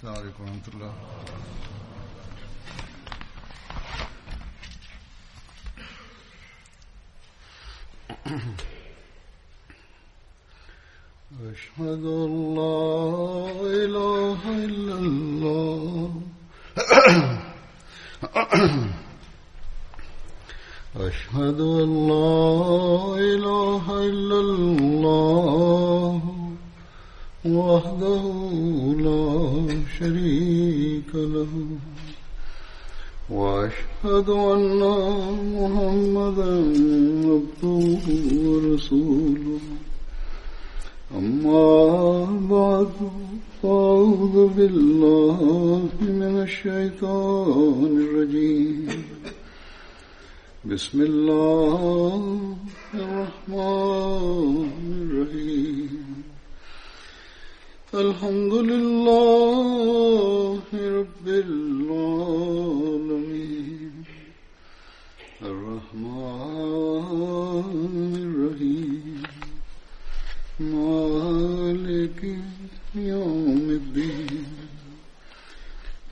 السلام عليكم ورحمة الله. أشهد أن لا إله إلا الله. أشهد أن لا إله إلا الله وحده لا شريك له وأشهد أن محمدا عبده ورسوله. أما بعد فأعوذ بالله من الشيطان الرجيم. بسم الله الرحمن الرحيم. الحمد لله رب العالمين الرحمن الرحيم مالك يوم الدين.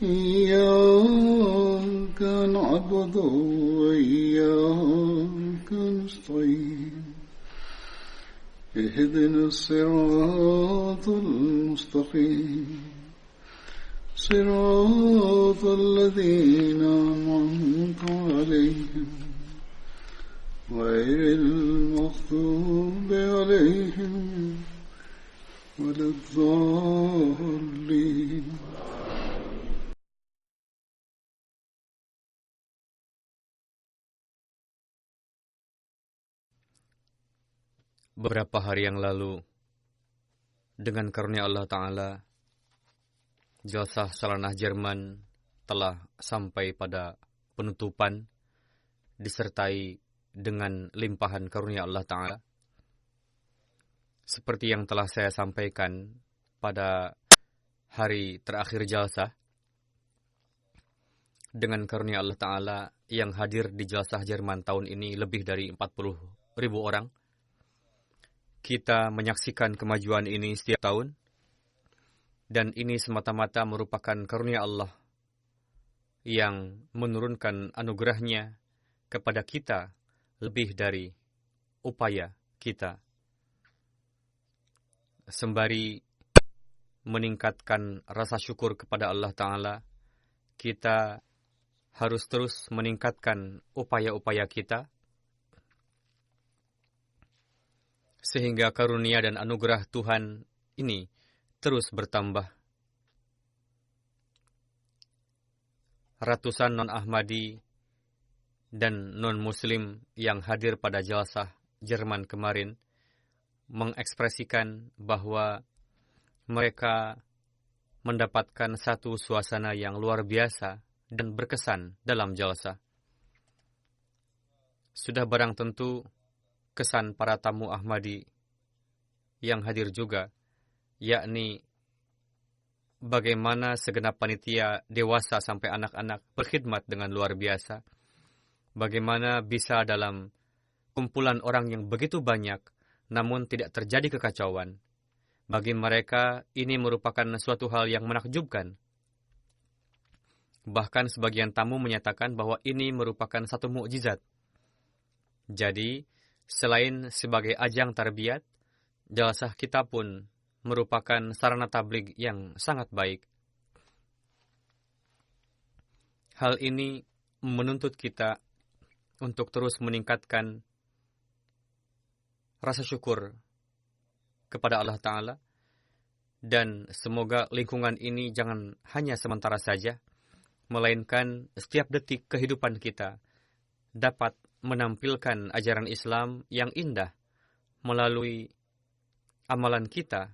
إياك نعبد وإياك نستعين. اهدنا الصراط المستقيم صراط الذين أنعمت عليهم غير المغضوب عليهم ولا الضالين. Beberapa hari yang lalu, dengan karunia Allah Ta'ala, Jalsah Salanah Jerman telah sampai pada penutupan, disertai dengan limpahan karunia Allah Ta'ala. Seperti yang telah saya sampaikan pada hari terakhir Jalsah, dengan karunia Allah Ta'ala yang hadir di Jalsah Jerman tahun ini lebih dari 40.000 orang. Kita menyaksikan kemajuan ini setiap tahun, dan ini semata-mata merupakan karunia Allah yang menurunkan anugerahnya kepada kita lebih dari upaya kita. Sembari meningkatkan rasa syukur kepada Allah Ta'ala, kita harus terus meningkatkan upaya-upaya kita, sehingga karunia dan anugerah Tuhan ini terus bertambah. Ratusan non-Ahmadi dan non-Muslim yang hadir pada Jalsah Jerman kemarin mengekspresikan bahwa mereka mendapatkan satu suasana yang luar biasa dan berkesan dalam Jalsah. Sudah barang tentu kesan para tamu Ahmadi yang hadir juga, yakni bagaimana segenap panitia dewasa sampai anak-anak berkhidmat dengan luar biasa. Bagaimana bisa dalam kumpulan orang yang begitu banyak, namun tidak terjadi kekacauan. Bagi mereka, ini merupakan suatu hal yang menakjubkan. Bahkan sebagian tamu menyatakan bahwa ini merupakan satu mukjizat. Jadi, selain sebagai ajang tarbiyat, Jalsah kita pun merupakan sarana tabligh yang sangat baik. Hal ini menuntut kita untuk terus meningkatkan rasa syukur kepada Allah Ta'ala, dan semoga lingkungan ini jangan hanya sementara saja, melainkan setiap detik kehidupan kita dapat menampilkan ajaran Islam yang indah melalui amalan kita.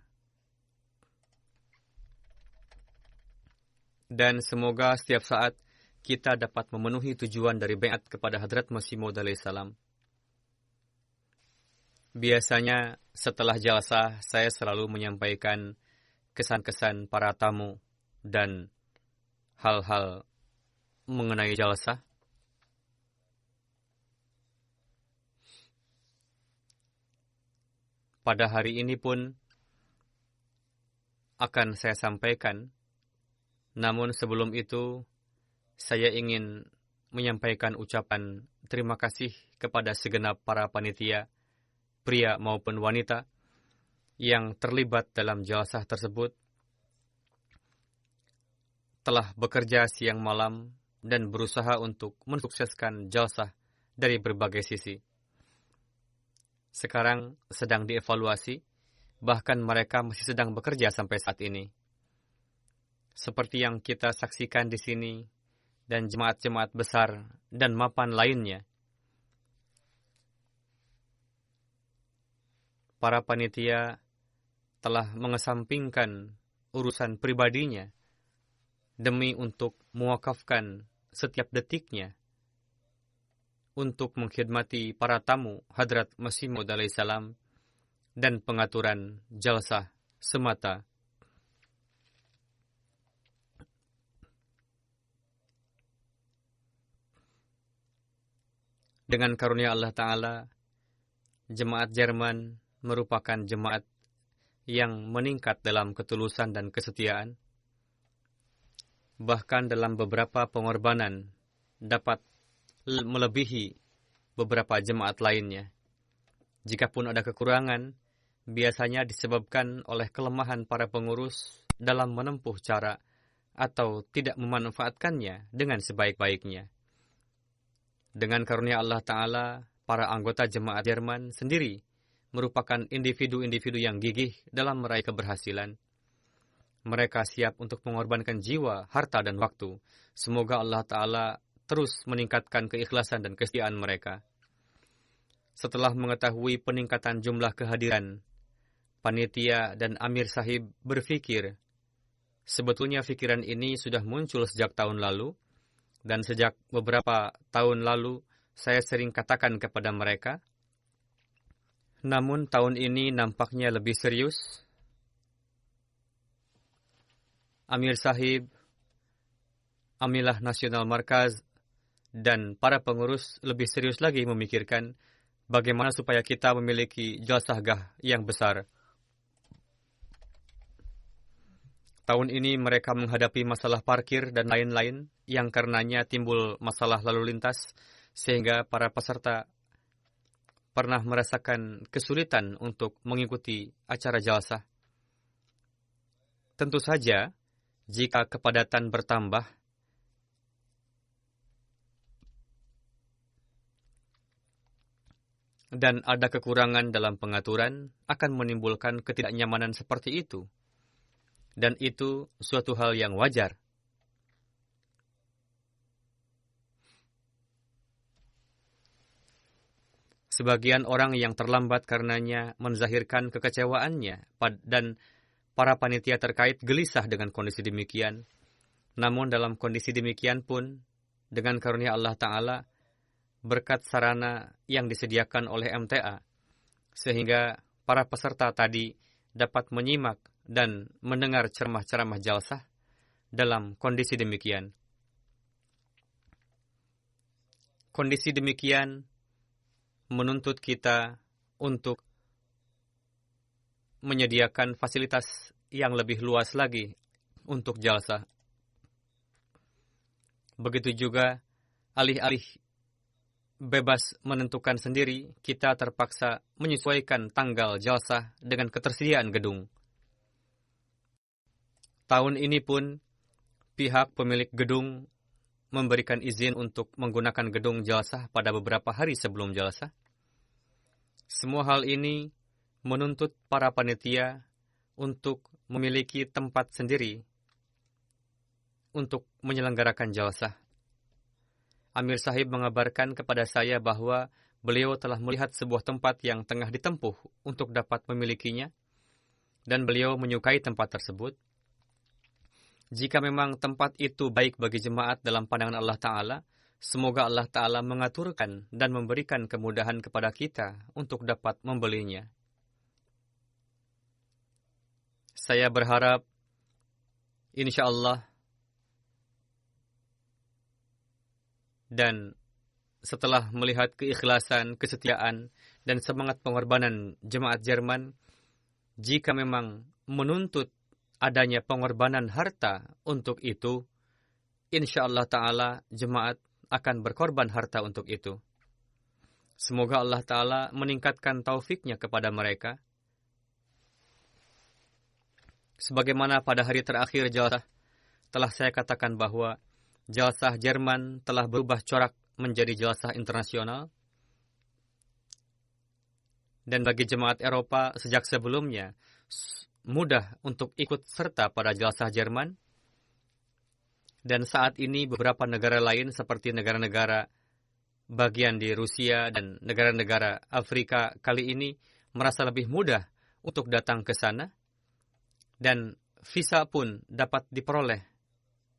Dan semoga setiap saat kita dapat memenuhi tujuan dari baiat kepada Hadrat Masih Maud alaihissalam. Biasanya setelah Jalsah, saya selalu menyampaikan kesan-kesan para tamu dan hal-hal mengenai Jalsah. Pada hari ini pun akan saya sampaikan Namun sebelum itu, saya ingin menyampaikan ucapan terima kasih kepada segenap para panitia, pria maupun wanita, yang terlibat dalam jalsah tersebut, telah bekerja siang malam dan berusaha untuk mensukseskan jalsah dari berbagai sisi. Sekarang sedang dievaluasi, bahkan mereka masih sedang bekerja sampai saat ini. Seperti yang kita saksikan di sini, dan jemaat-jemaat besar dan mapan lainnya. Para panitia telah mengesampingkan urusan pribadinya demi untuk mewakafkan setiap detiknya untuk mengkhidmati para tamu Hadrat Masih Maud alaihi salam dan pengaturan jalsah semata. Dengan karunia Allah Ta'ala, jemaat Jerman merupakan jemaat yang meningkat dalam ketulusan dan kesetiaan. Bahkan dalam beberapa pengorbanan dapat melebihi beberapa jemaat lainnya. Jikapun ada kekurangan, biasanya disebabkan oleh kelemahan para pengurus dalam menempuh cara atau tidak memanfaatkannya dengan sebaik-baiknya. Dengan karunia Allah Ta'ala, para anggota jemaat Jerman sendiri merupakan individu-individu yang gigih dalam meraih keberhasilan. Mereka siap untuk mengorbankan jiwa, harta, dan waktu. Semoga Allah Ta'ala terus meningkatkan keikhlasan dan kesetiaan mereka. Setelah mengetahui peningkatan jumlah kehadiran, panitia dan Amir Sahib berpikir, sebetulnya pikiran ini sudah muncul sejak tahun lalu, dan sejak beberapa tahun lalu saya sering katakan kepada mereka, namun tahun ini nampaknya lebih serius. Amir Sahib, Amilah Nasional Markaz, dan para pengurus lebih serius lagi memikirkan bagaimana supaya kita memiliki jalsahgah yang besar. Tahun ini mereka menghadapi masalah parkir dan lain-lain yang karenanya timbul masalah lalu lintas, sehingga para peserta pernah merasakan kesulitan untuk mengikuti acara jalsah. Tentu saja, jika kepadatan bertambah, dan ada kekurangan dalam pengaturan, akan menimbulkan ketidaknyamanan seperti itu. Dan itu suatu hal yang wajar. Sebagian orang yang terlambat karenanya menzahirkan kekecewaannya, dan para panitia terkait gelisah dengan kondisi demikian. Namun dalam kondisi demikian pun, dengan karunia Allah Ta'ala, berkat sarana yang disediakan oleh MTA, sehingga para peserta tadi dapat menyimak dan mendengar ceramah-ceramah jalsah dalam kondisi demikian. Kondisi demikian menuntut kita untuk menyediakan fasilitas yang lebih luas lagi untuk jalsah. Begitu juga alih-alih bebas menentukan sendiri, kita terpaksa menyesuaikan tanggal jalsah dengan ketersediaan gedung. Tahun ini pun, pihak pemilik gedung memberikan izin untuk menggunakan gedung jalsah pada beberapa hari sebelum jalsah. Semua hal ini menuntut para panitia untuk memiliki tempat sendiri untuk menyelenggarakan jalsah. Amir Sahib mengabarkan kepada saya bahwa beliau telah melihat sebuah tempat yang tengah ditempuh untuk dapat memilikinya, dan beliau menyukai tempat tersebut. Jika memang tempat itu baik bagi jemaat dalam pandangan Allah Ta'ala, semoga Allah Ta'ala mengaturkan dan memberikan kemudahan kepada kita untuk dapat membelinya. Saya berharap, insya Allah, dan setelah melihat keikhlasan, kesetiaan, dan semangat pengorbanan jemaat Jerman, jika memang menuntut adanya pengorbanan harta untuk itu, insyaallah ta'ala jemaat akan berkorban harta untuk itu. Semoga Allah Ta'ala meningkatkan taufiknya kepada mereka. Sebagaimana pada hari terakhir jalsah, telah saya katakan bahwa jalsah Jerman telah berubah corak menjadi jalsah internasional. Dan bagi jemaat Eropa sejak sebelumnya, mudah untuk ikut serta pada jalsah Jerman. Dan saat ini beberapa negara lain seperti negara-negara bagian di Rusia dan negara-negara Afrika kali ini merasa lebih mudah untuk datang ke sana. Dan visa pun dapat diperoleh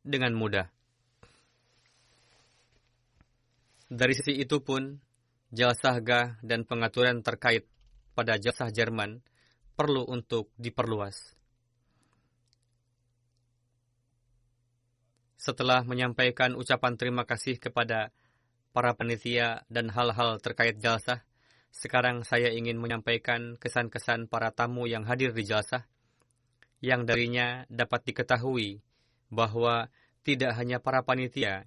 dengan mudah. Dari sisi itu pun, jalsahgah dan pengaturan terkait pada jalsah Jerman perlu untuk diperluas. Setelah menyampaikan ucapan terima kasih kepada para panitia dan hal-hal terkait jalsah, sekarang saya ingin menyampaikan kesan-kesan para tamu yang hadir di jalsah, yang darinya dapat diketahui bahwa tidak hanya para panitia,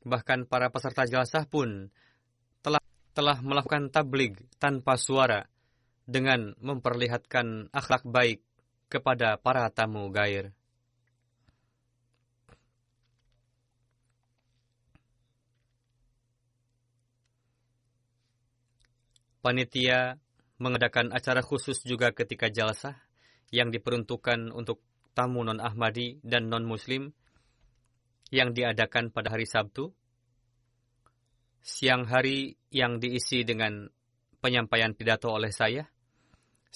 bahkan para peserta jalsah pun telah melakukan tabligh tanpa suara dengan memperlihatkan akhlak baik kepada para tamu gair. Panitia mengadakan acara khusus juga ketika jalsah yang diperuntukkan untuk tamu non-Ahmadi dan non-Muslim yang diadakan pada hari Sabtu. Siang hari yang diisi dengan penyampaian pidato oleh saya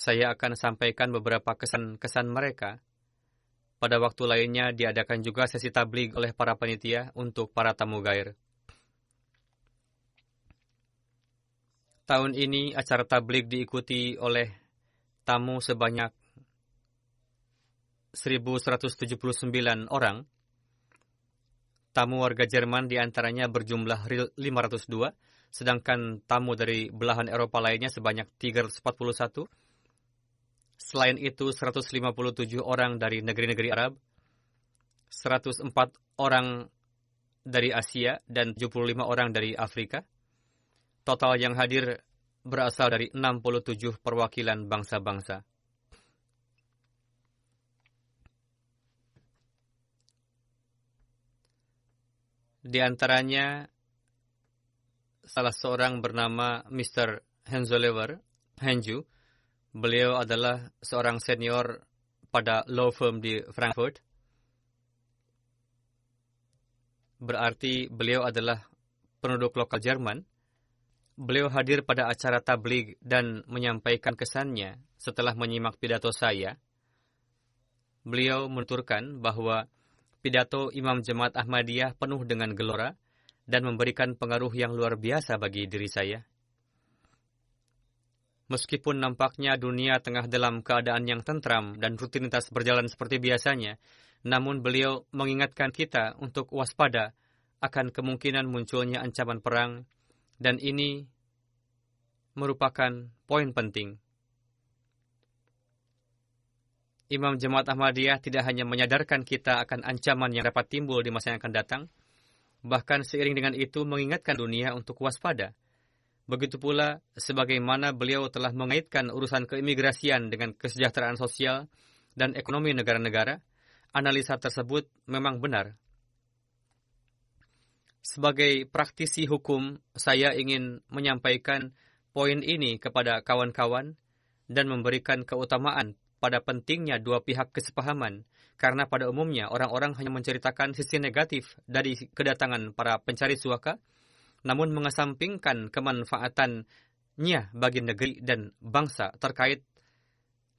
akan sampaikan beberapa kesan-kesan mereka. Pada waktu lainnya diadakan juga sesi tabligh oleh para panitia untuk para tamu gair. Tahun ini acara tabligh diikuti oleh tamu sebanyak 1.179 orang. Tamu warga Jerman diantaranya berjumlah 502, sedangkan tamu dari belahan Eropa lainnya sebanyak 341. Selain itu, 157 orang dari negeri-negeri Arab, 104 orang dari Asia, dan 75 orang dari Afrika. Total yang hadir berasal dari 67 perwakilan bangsa-bangsa. Di antaranya, salah seorang bernama Mr. Henju. Beliau adalah seorang senior pada law firm di Frankfurt. Berarti beliau adalah penduduk lokal Jerman. Beliau hadir pada acara tabligh dan menyampaikan kesannya setelah menyimak pidato saya. Beliau menuturkan bahwa pidato Imam Jemaat Ahmadiyah penuh dengan gelora dan memberikan pengaruh yang luar biasa bagi diri saya. Meskipun nampaknya dunia tengah dalam keadaan yang tentram dan rutinitas berjalan seperti biasanya, namun beliau mengingatkan kita untuk waspada akan kemungkinan munculnya ancaman perang, dan ini merupakan poin penting. Imam Jemaat Ahmadiyah tidak hanya menyadarkan kita akan ancaman yang dapat timbul di masa yang akan datang, bahkan seiring dengan itu mengingatkan dunia untuk waspada. Begitu pula, sebagaimana beliau telah mengaitkan urusan keimigrasian dengan kesejahteraan sosial dan ekonomi negara-negara, analisa tersebut memang benar. Sebagai praktisi hukum, saya ingin menyampaikan poin ini kepada kawan-kawan dan memberikan keutamaan pada pentingnya dua pihak kesepahaman, karena pada umumnya orang-orang hanya menceritakan sisi negatif dari kedatangan para pencari suaka, namun mengesampingkan kemanfaatannya bagi negeri dan bangsa terkait,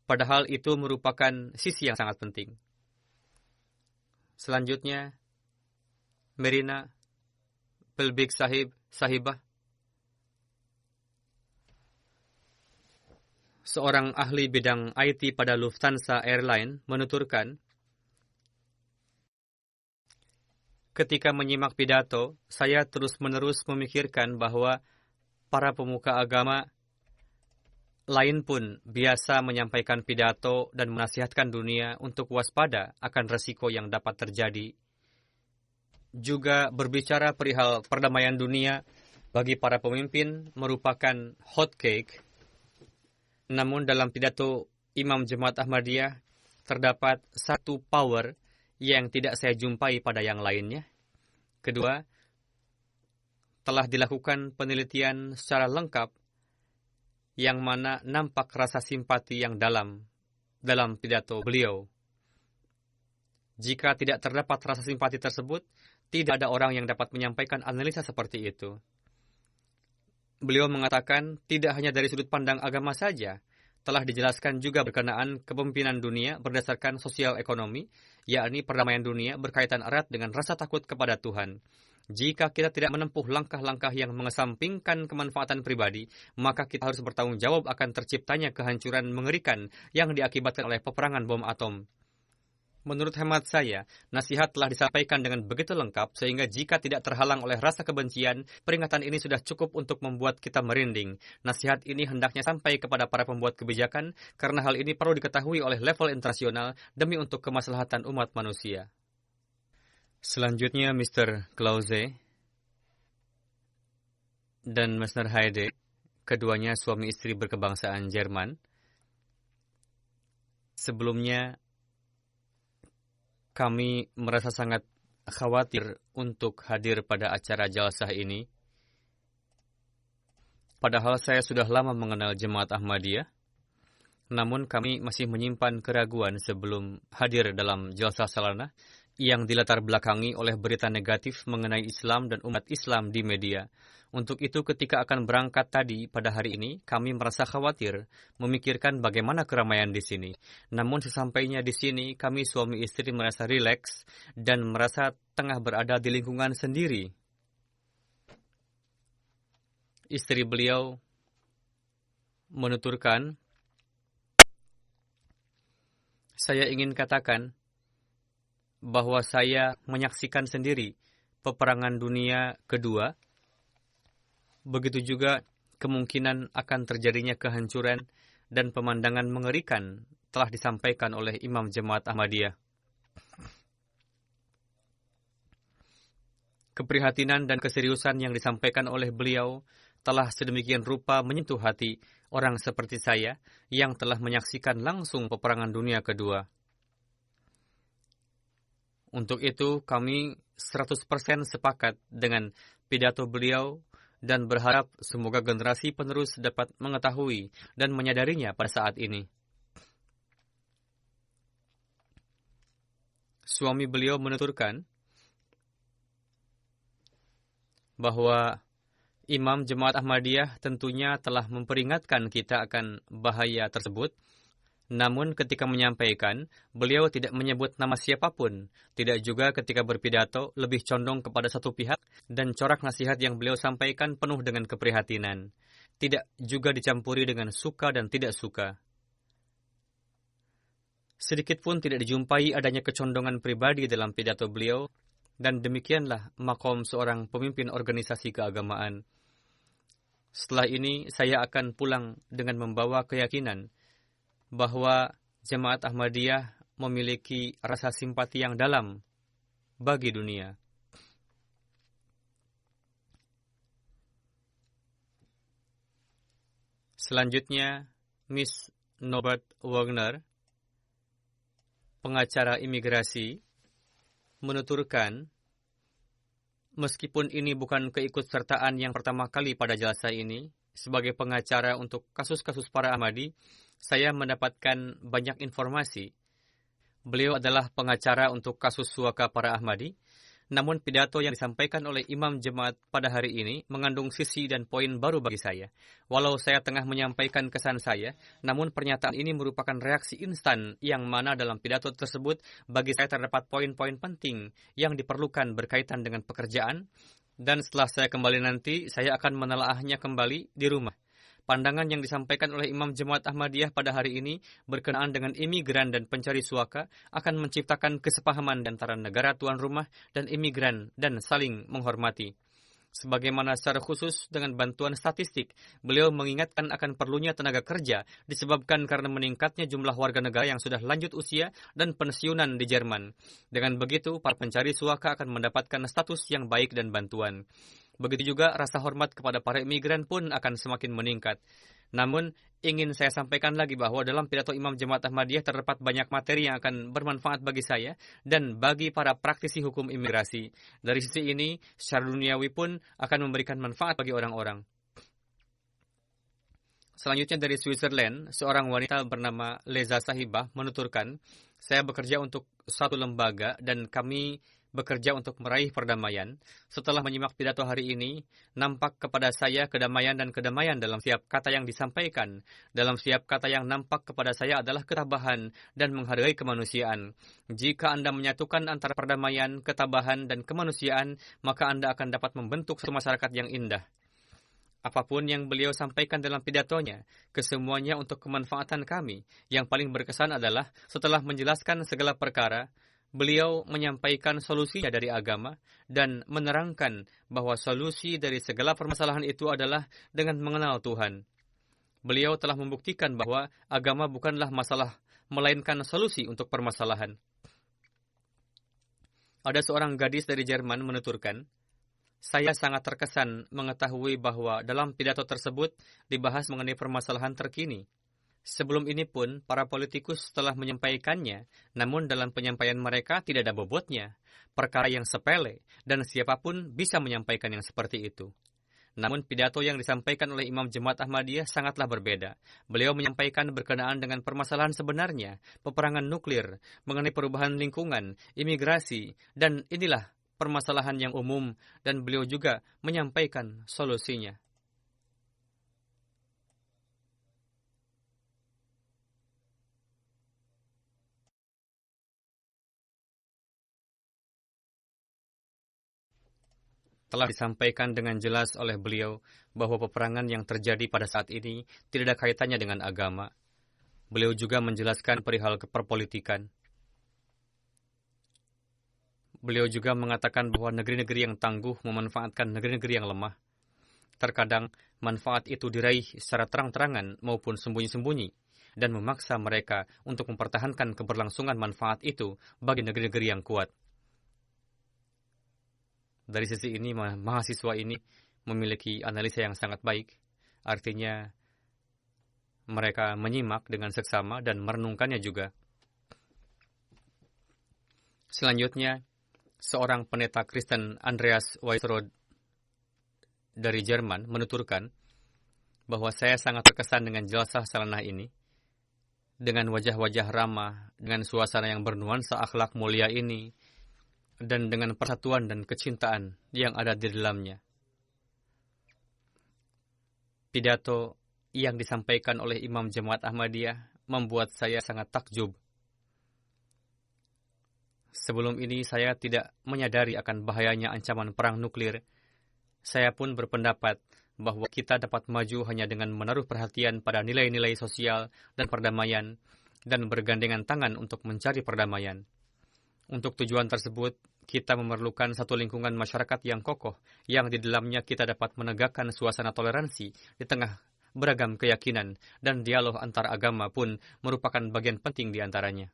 padahal itu merupakan sisi yang sangat penting. Selanjutnya, Merina Pelbik Sahibah, seorang ahli bidang IT pada Lufthansa Airline, menuturkan, ketika menyimak pidato, saya terus-menerus memikirkan bahwa para pemuka agama lain pun biasa menyampaikan pidato dan menasihatkan dunia untuk waspada akan resiko yang dapat terjadi. Juga berbicara perihal perdamaian dunia bagi para pemimpin merupakan hot cake. Namun dalam pidato Imam Jemaat Ahmadiyah terdapat satu power yang tidak saya jumpai pada yang lainnya. Kedua, telah dilakukan penelitian secara lengkap yang mana nampak rasa simpati yang dalam pidato beliau. Jika tidak terdapat rasa simpati tersebut, tidak ada orang yang dapat menyampaikan analisa seperti itu. Beliau mengatakan tidak hanya dari sudut pandang agama saja, telah dijelaskan juga berkenaan kepemimpinan dunia berdasarkan sosial ekonomi, yakni perdamaian dunia berkaitan erat dengan rasa takut kepada Tuhan. Jika kita tidak menempuh langkah-langkah yang mengesampingkan kemanfaatan pribadi, maka kita harus bertanggung jawab akan terciptanya kehancuran mengerikan yang diakibatkan oleh peperangan bom atom. Menurut hemat saya, nasihat telah disampaikan dengan begitu lengkap sehingga jika tidak terhalang oleh rasa kebencian, peringatan ini sudah cukup untuk membuat kita merinding. Nasihat ini hendaknya sampai kepada para pembuat kebijakan karena hal ini perlu diketahui oleh level internasional demi untuk kemaslahatan umat manusia. Selanjutnya Mr. Klause dan Mr. Heide, keduanya suami istri berkebangsaan Jerman. Sebelumnya, kami merasa sangat khawatir untuk hadir pada acara jalsah ini. Padahal saya sudah lama mengenal Jemaat Ahmadiyah, namun kami masih menyimpan keraguan sebelum hadir dalam jalsah salanah yang dilatar belakangi oleh berita negatif mengenai Islam dan umat Islam di media. Untuk itu ketika akan berangkat tadi pada hari ini, kami merasa khawatir, memikirkan bagaimana keramaian di sini. Namun sesampainya di sini, kami suami istri merasa rileks dan merasa tengah berada di lingkungan sendiri. Istri beliau menuturkan, saya ingin katakan bahwa saya menyaksikan sendiri peperangan dunia kedua. Begitu juga kemungkinan akan terjadinya kehancuran dan pemandangan mengerikan telah disampaikan oleh Imam Jemaat Ahmadiyah. Keprihatinan dan keseriusan yang disampaikan oleh beliau telah sedemikian rupa menyentuh hati orang seperti saya yang telah menyaksikan langsung peperangan dunia kedua. Untuk itu, kami 100% sepakat dengan pidato beliau dan berharap semoga generasi penerus dapat mengetahui dan menyadarinya pada saat ini. Suami beliau menuturkan bahwa Imam Jemaat Ahmadiyah tentunya telah memperingatkan kita akan bahaya tersebut. Namun ketika menyampaikan, beliau tidak menyebut nama siapapun, tidak juga ketika berpidato lebih condong kepada satu pihak, dan corak nasihat yang beliau sampaikan penuh dengan keprihatinan. Tidak juga dicampuri dengan suka dan tidak suka. Sedikit pun tidak dijumpai adanya kecondongan pribadi dalam pidato beliau, dan demikianlah makom seorang pemimpin organisasi keagamaan. Setelah ini, saya akan pulang dengan membawa keyakinan bahwa Jemaat Ahmadiyah memiliki rasa simpati yang dalam bagi dunia. Selanjutnya, Miss Norbert Wagner, pengacara imigrasi, menuturkan, meskipun ini bukan keikutsertaan yang pertama kali pada jalsah ini, sebagai pengacara untuk kasus-kasus para Ahmadi, saya mendapatkan banyak informasi. Beliau adalah pengacara untuk kasus suaka para Ahmadi, namun pidato yang disampaikan oleh Imam Jemaat pada hari ini mengandung sisi dan poin baru bagi saya. Walau saya tengah menyampaikan kesan saya, namun pernyataan ini merupakan reaksi instan yang mana dalam pidato tersebut bagi saya terdapat poin-poin penting yang diperlukan berkaitan dengan pekerjaan, dan setelah saya kembali nanti, saya akan menelaahnya kembali di rumah. Pandangan yang disampaikan oleh Imam Jemaat Ahmadiyah pada hari ini berkenaan dengan imigran dan pencari suaka akan menciptakan kesepahaman antara negara tuan rumah dan imigran dan saling menghormati. Sebagaimana secara khusus dengan bantuan statistik, beliau mengingatkan akan perlunya tenaga kerja disebabkan karena meningkatnya jumlah warga negara yang sudah lanjut usia dan pensiunan di Jerman. Dengan begitu, para pencari suaka akan mendapatkan status yang baik dan bantuan. Begitu juga rasa hormat kepada para imigran pun akan semakin meningkat. Namun, ingin saya sampaikan lagi bahwa dalam pidato Imam Jemaat Ahmadiyah terdapat banyak materi yang akan bermanfaat bagi saya dan bagi para praktisi hukum imigrasi. Dari sisi ini, secara duniawi pun akan memberikan manfaat bagi orang-orang. Selanjutnya dari Switzerland, seorang wanita bernama Leza Sahibah menuturkan, saya bekerja untuk suatu lembaga dan kami bekerja untuk meraih perdamaian. Setelah menyimak pidato hari ini, nampak kepada saya kedamaian dan kedamaian dalam setiap kata yang disampaikan. Dalam setiap kata yang nampak kepada saya adalah ketabahan dan menghargai kemanusiaan. Jika Anda menyatukan antara perdamaian, ketabahan, dan kemanusiaan, maka Anda akan dapat membentuk satu masyarakat yang indah. Apapun yang beliau sampaikan dalam pidatonya, kesemuanya untuk kemanfaatan kami. Yang paling berkesan adalah setelah menjelaskan segala perkara, beliau menyampaikan solusinya dari agama dan menerangkan bahwa solusi dari segala permasalahan itu adalah dengan mengenal Tuhan. Beliau telah membuktikan bahwa agama bukanlah masalah, melainkan solusi untuk permasalahan. Ada seorang gadis dari Jerman menuturkan, saya sangat terkesan mengetahui bahwa dalam pidato tersebut dibahas mengenai permasalahan terkini. Sebelum ini pun, para politikus telah menyampaikannya, namun dalam penyampaian mereka tidak ada bobotnya, perkara yang sepele, dan siapapun bisa menyampaikan yang seperti itu. Namun pidato yang disampaikan oleh Imam Jemaat Ahmadiyah sangatlah berbeda. Beliau menyampaikan berkenaan dengan permasalahan sebenarnya, peperangan nuklir, mengenai perubahan lingkungan, imigrasi, dan inilah permasalahan yang umum, dan beliau juga menyampaikan solusinya. Telah disampaikan dengan jelas oleh beliau bahwa peperangan yang terjadi pada saat ini tidak ada kaitannya dengan agama. Beliau juga menjelaskan perihal keperpolitikan. Beliau juga mengatakan bahwa negeri-negeri yang tangguh memanfaatkan negeri-negeri yang lemah. Terkadang manfaat itu diraih secara terang-terangan maupun sembunyi-sembunyi dan memaksa mereka untuk mempertahankan keberlangsungan manfaat itu bagi negeri-negeri yang kuat. Dari sisi ini, mahasiswa ini memiliki analisa yang sangat baik. Artinya, mereka menyimak dengan seksama dan merenungkannya juga. Selanjutnya, seorang pendeta Kristen Andreas Weisrod dari Jerman menuturkan bahwa saya sangat terkesan dengan jelasah salanah ini. Dengan wajah-wajah ramah, dengan suasana yang bernuansa akhlak mulia ini, dan dengan persatuan dan kecintaan yang ada di dalamnya. Pidato yang disampaikan oleh Imam Jemaat Ahmadiyah membuat saya sangat takjub. Sebelum ini saya tidak menyadari akan bahayanya ancaman perang nuklir. Saya pun berpendapat bahwa kita dapat maju hanya dengan menaruh perhatian pada nilai-nilai sosial dan perdamaian dan bergandengan tangan untuk mencari perdamaian. Untuk tujuan tersebut, kita memerlukan satu lingkungan masyarakat yang kokoh, yang di dalamnya kita dapat menegakkan suasana toleransi di tengah beragam keyakinan, dan dialog antar agama pun merupakan bagian penting di antaranya.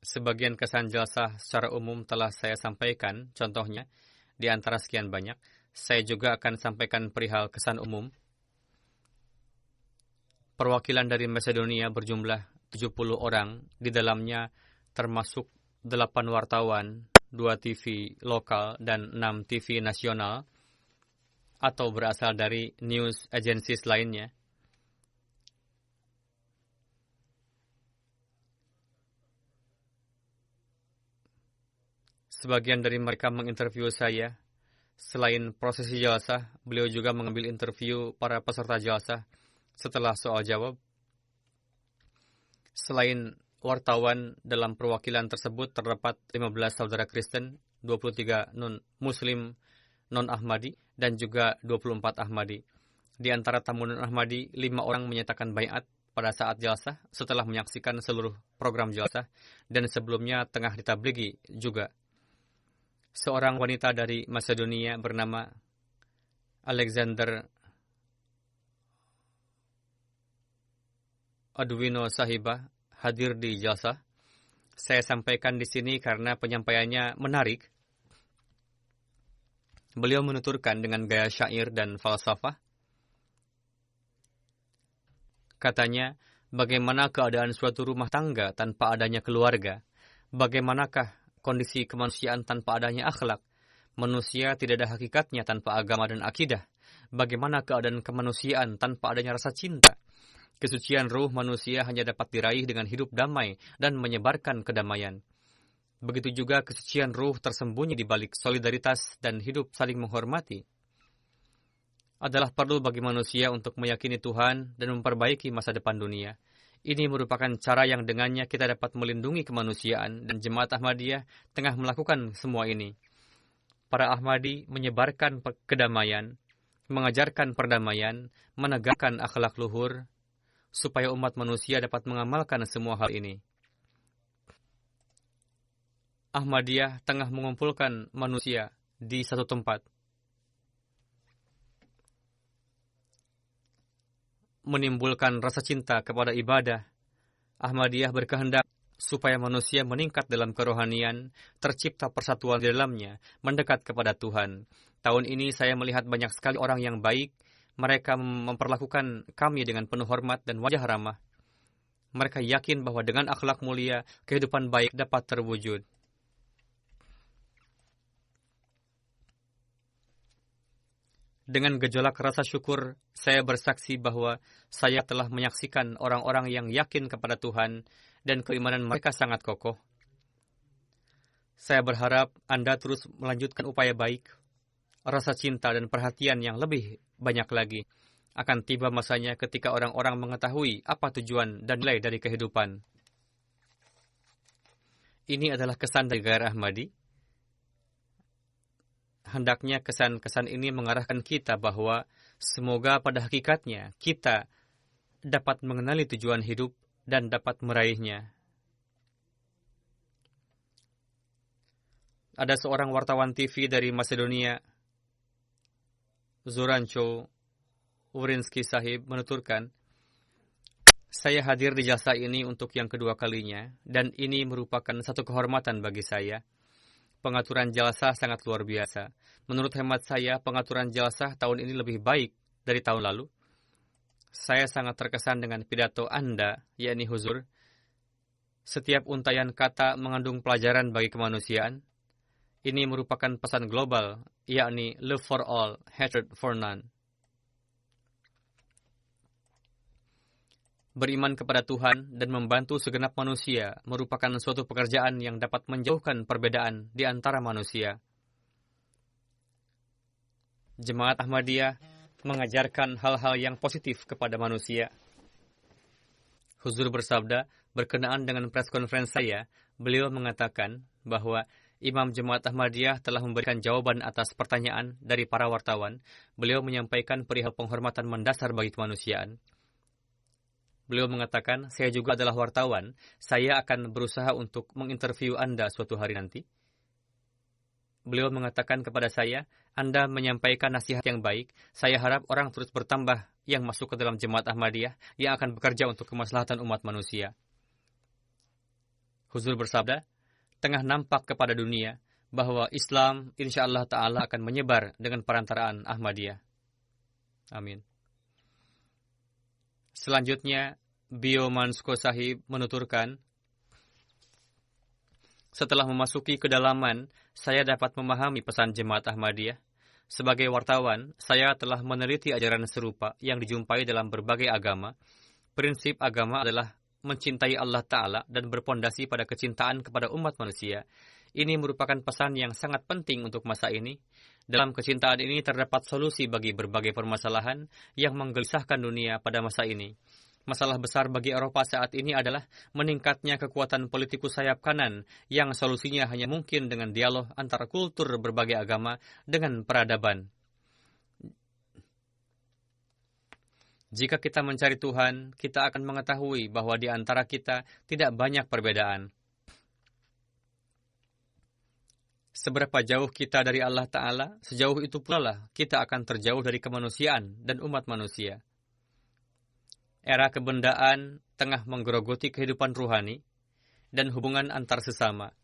Sebagian kesan jalsah secara umum telah saya sampaikan, contohnya, di antara sekian banyak, saya juga akan sampaikan perihal kesan umum. Perwakilan dari Macedonia berjumlah 70 orang, di dalamnya termasuk 8 wartawan, 2 TV lokal, dan 6 TV nasional, atau berasal dari news agencies lainnya. Sebagian dari mereka menginterview saya. Selain prosesi jalsah, beliau juga mengambil interview para peserta jalsah setelah soal jawab. Selain wartawan, dalam perwakilan tersebut terdapat 15 saudara Kristen, 23 non-Muslim non-Ahmadi, dan juga 24 Ahmadi. Di antara tamu non-Ahmadi, 5 orang menyatakan baiat pada saat jalsah setelah menyaksikan seluruh program jalsah dan sebelumnya tengah ditabligi juga. Seorang wanita dari Macedonia bernama Alexander Adwino Sahibah hadir di jalsah. Saya sampaikan di sini karena penyampaiannya menarik. Beliau menuturkan dengan gaya syair dan falsafah. Katanya, bagaimana keadaan suatu rumah tangga tanpa adanya keluarga? Bagaimanakah kondisi kemanusiaan tanpa adanya akhlak? Manusia tidak ada hakikatnya tanpa agama dan akidah. Bagaimana keadaan kemanusiaan tanpa adanya rasa cinta? Kesucian ruh manusia hanya dapat diraih dengan hidup damai dan menyebarkan kedamaian. Begitu juga kesucian ruh tersembunyi di balik solidaritas dan hidup saling menghormati. Adalah perlu bagi manusia untuk meyakini Tuhan dan memperbaiki masa depan dunia. Ini merupakan cara yang dengannya kita dapat melindungi kemanusiaan, dan Jemaat Ahmadiyah tengah melakukan semua ini. Para Ahmadi menyebarkan kedamaian, mengajarkan perdamaian, menegakkan akhlak luhur, supaya umat manusia dapat mengamalkan semua hal ini. Ahmadiyah tengah mengumpulkan manusia di satu tempat, menimbulkan rasa cinta kepada ibadah. Ahmadiyah berkehendak supaya manusia meningkat dalam kerohanian, tercipta persatuan di dalamnya, mendekat kepada Tuhan. Tahun ini saya melihat banyak sekali orang yang baik. Mereka memperlakukan kami dengan penuh hormat dan wajah ramah. Mereka yakin bahwa dengan akhlak mulia, kehidupan baik dapat terwujud. Dengan gejolak rasa syukur, saya bersaksi bahwa saya telah menyaksikan orang-orang yang yakin kepada Tuhan dan keimanan mereka sangat kokoh. Saya berharap Anda terus melanjutkan upaya baik, rasa cinta dan perhatian yang lebih banyak lagi. Akan tiba masanya ketika orang-orang mengetahui apa tujuan dan nilai dari kehidupan. Ini adalah kesan dari Gairah Ahmadi. Hendaknya kesan-kesan ini mengarahkan kita bahwa semoga pada hakikatnya kita dapat mengenali tujuan hidup dan dapat meraihnya. Ada seorang wartawan TV dari Macedonia, Zorancho Urinsky Sahib, menuturkan, saya hadir di jalsah ini untuk yang kedua kalinya, dan ini merupakan satu kehormatan bagi saya. Pengaturan jalsah sangat luar biasa. Menurut hemat saya, pengaturan jalsah tahun ini lebih baik dari tahun lalu. Saya sangat terkesan dengan pidato Anda, yakni Huzur. Setiap untaian kata mengandung pelajaran bagi kemanusiaan. Ini merupakan pesan global, yakni love for all, hatred for none. Beriman kepada Tuhan dan membantu segenap manusia merupakan suatu pekerjaan yang dapat menjauhkan perbedaan di antara manusia. Jemaat Ahmadiyah mengajarkan hal-hal yang positif kepada manusia. Huzur bersabda, berkenaan dengan press conference saya, beliau mengatakan bahwa Imam Jemaat Ahmadiyah telah memberikan jawaban atas pertanyaan dari para wartawan. Beliau menyampaikan perihal penghormatan mendasar bagi kemanusiaan. Beliau mengatakan, saya juga adalah wartawan. Saya akan berusaha untuk menginterview Anda suatu hari nanti. Beliau mengatakan kepada saya, Anda menyampaikan nasihat yang baik. Saya harap orang terus bertambah yang masuk ke dalam Jemaat Ahmadiyah yang akan bekerja untuk kemaslahatan umat manusia. Huzur bersabda, tengah nampak kepada dunia bahwa Islam insyaAllah ta'ala akan menyebar dengan perantaraan Ahmadiyah. Amin. Selanjutnya, Bio Mansko Sahib menuturkan, setelah memasuki kedalaman, saya dapat memahami pesan Jemaat Ahmadiyah. Sebagai wartawan, saya telah meneliti ajaran serupa yang dijumpai dalam berbagai agama. Prinsip agama adalah mencintai Allah Ta'ala dan berpondasi pada kecintaan kepada umat manusia. Ini merupakan pesan yang sangat penting untuk masa ini. Dalam kecintaan ini terdapat solusi bagi berbagai permasalahan yang menggelisahkan dunia pada masa ini. Masalah besar bagi Eropa saat ini adalah meningkatnya kekuatan politikus sayap kanan yang solusinya hanya mungkin dengan dialog antara kultur berbagai agama dengan peradaban. Jika kita mencari Tuhan, kita akan mengetahui bahwa di antara kita tidak banyak perbedaan. Seberapa jauh kita dari Allah Ta'ala, sejauh itu pula lah kita akan terjauh dari kemanusiaan dan umat manusia. Era kebendaan tengah menggerogoti kehidupan ruhani dan hubungan antar sesama.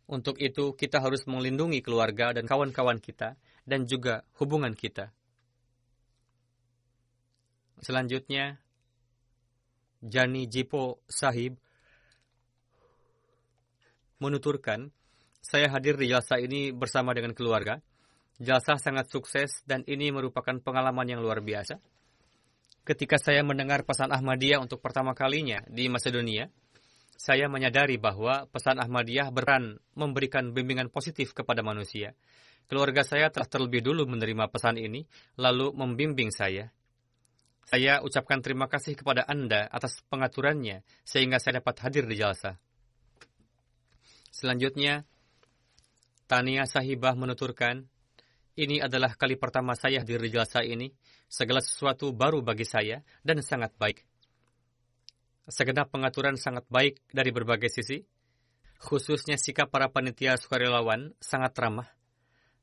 Untuk itu, kita harus melindungi keluarga dan kawan-kawan kita dan juga hubungan kita. Selanjutnya, Jani Jipo Sahib menuturkan, saya hadir di jalsa ini bersama dengan keluarga. Jalsa sangat sukses dan ini merupakan pengalaman yang luar biasa. Ketika saya mendengar pesan Ahmadiyah untuk pertama kalinya di Macedonia, saya menyadari bahwa pesan Ahmadiyah berperan memberikan bimbingan positif kepada manusia. Keluarga saya telah terlebih dulu menerima pesan ini, lalu membimbing saya. Saya ucapkan terima kasih kepada Anda atas pengaturannya, sehingga saya dapat hadir di jalsa. Selanjutnya, Tania Sahibah menuturkan, ini adalah kali pertama saya hadir di jalsa ini. Segala sesuatu baru bagi saya dan sangat baik. Segenap pengaturan sangat baik dari berbagai sisi. Khususnya sikap para panitia sukarelawan sangat ramah.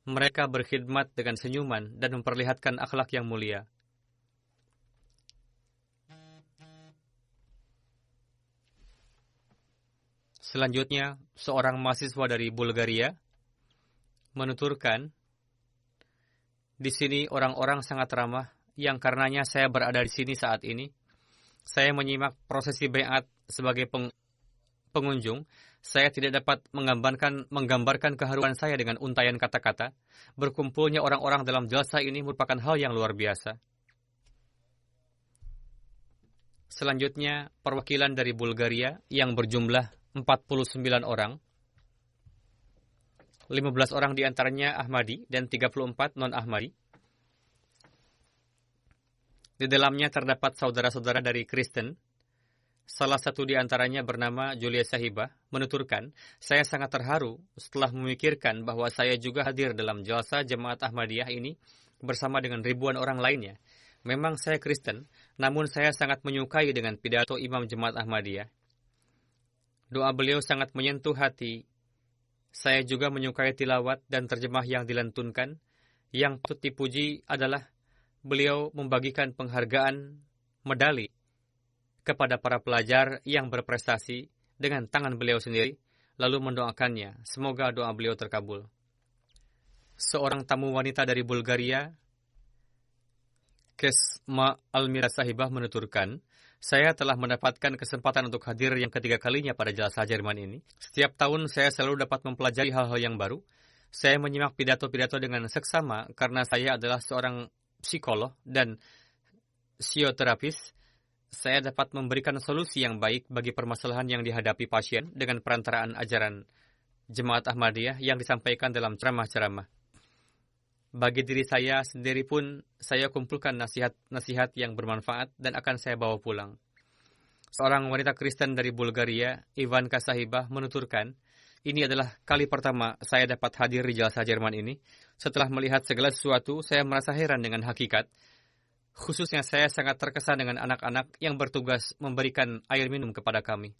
Mereka berkhidmat dengan senyuman dan memperlihatkan akhlak yang mulia. Selanjutnya, seorang mahasiswa dari Bulgaria menuturkan, di sini orang-orang sangat ramah, yang karenanya saya berada di sini saat ini. Saya menyimak prosesi baiat sebagai pengunjung. Saya tidak dapat menggambarkan keharuan saya dengan untaian kata-kata. Berkumpulnya orang-orang dalam jalsa ini merupakan hal yang luar biasa. Selanjutnya, perwakilan dari Bulgaria yang berjumlah 49 orang. 15 orang diantaranya Ahmadi dan 34 non-Ahmadi. Di dalamnya terdapat saudara-saudara dari Kristen. Salah satu di antaranya bernama Julia Sahibah menuturkan, saya sangat terharu setelah memikirkan bahwa saya juga hadir dalam jalsa Jemaat Ahmadiyah ini bersama dengan ribuan orang lainnya. Memang saya Kristen, namun saya sangat menyukai dengan pidato Imam Jemaat Ahmadiyah. Doa beliau sangat menyentuh hati. Saya juga menyukai tilawat dan terjemah yang dilantunkan. Yang patut dipuji adalah beliau membagikan penghargaan medali kepada para pelajar yang berprestasi dengan tangan beliau sendiri, lalu mendoakannya. Semoga doa beliau terkabul. Seorang tamu wanita dari Bulgaria, Kesma Almira Sahibah menuturkan, saya telah mendapatkan kesempatan untuk hadir yang ketiga kalinya pada jalsa Jerman ini. Setiap tahun saya selalu dapat mempelajari hal-hal yang baru. Saya menyimak pidato-pidato dengan seksama karena saya adalah seorang psikolog dan psioterapis. Saya dapat memberikan solusi yang baik bagi permasalahan yang dihadapi pasien dengan perantaraan ajaran Jemaat Ahmadiyah yang disampaikan dalam ceramah-ceramah. Bagi diri saya sendiri pun, saya kumpulkan nasihat-nasihat yang bermanfaat dan akan saya bawa pulang. Seorang wanita Kristen dari Bulgaria, Ivanka Sahibah, menuturkan, ini adalah kali pertama saya dapat hadir di jalsa Jerman ini. Setelah melihat segala sesuatu, saya merasa heran dengan hakikat. Khususnya saya sangat terkesan dengan anak-anak yang bertugas memberikan air minum kepada kami.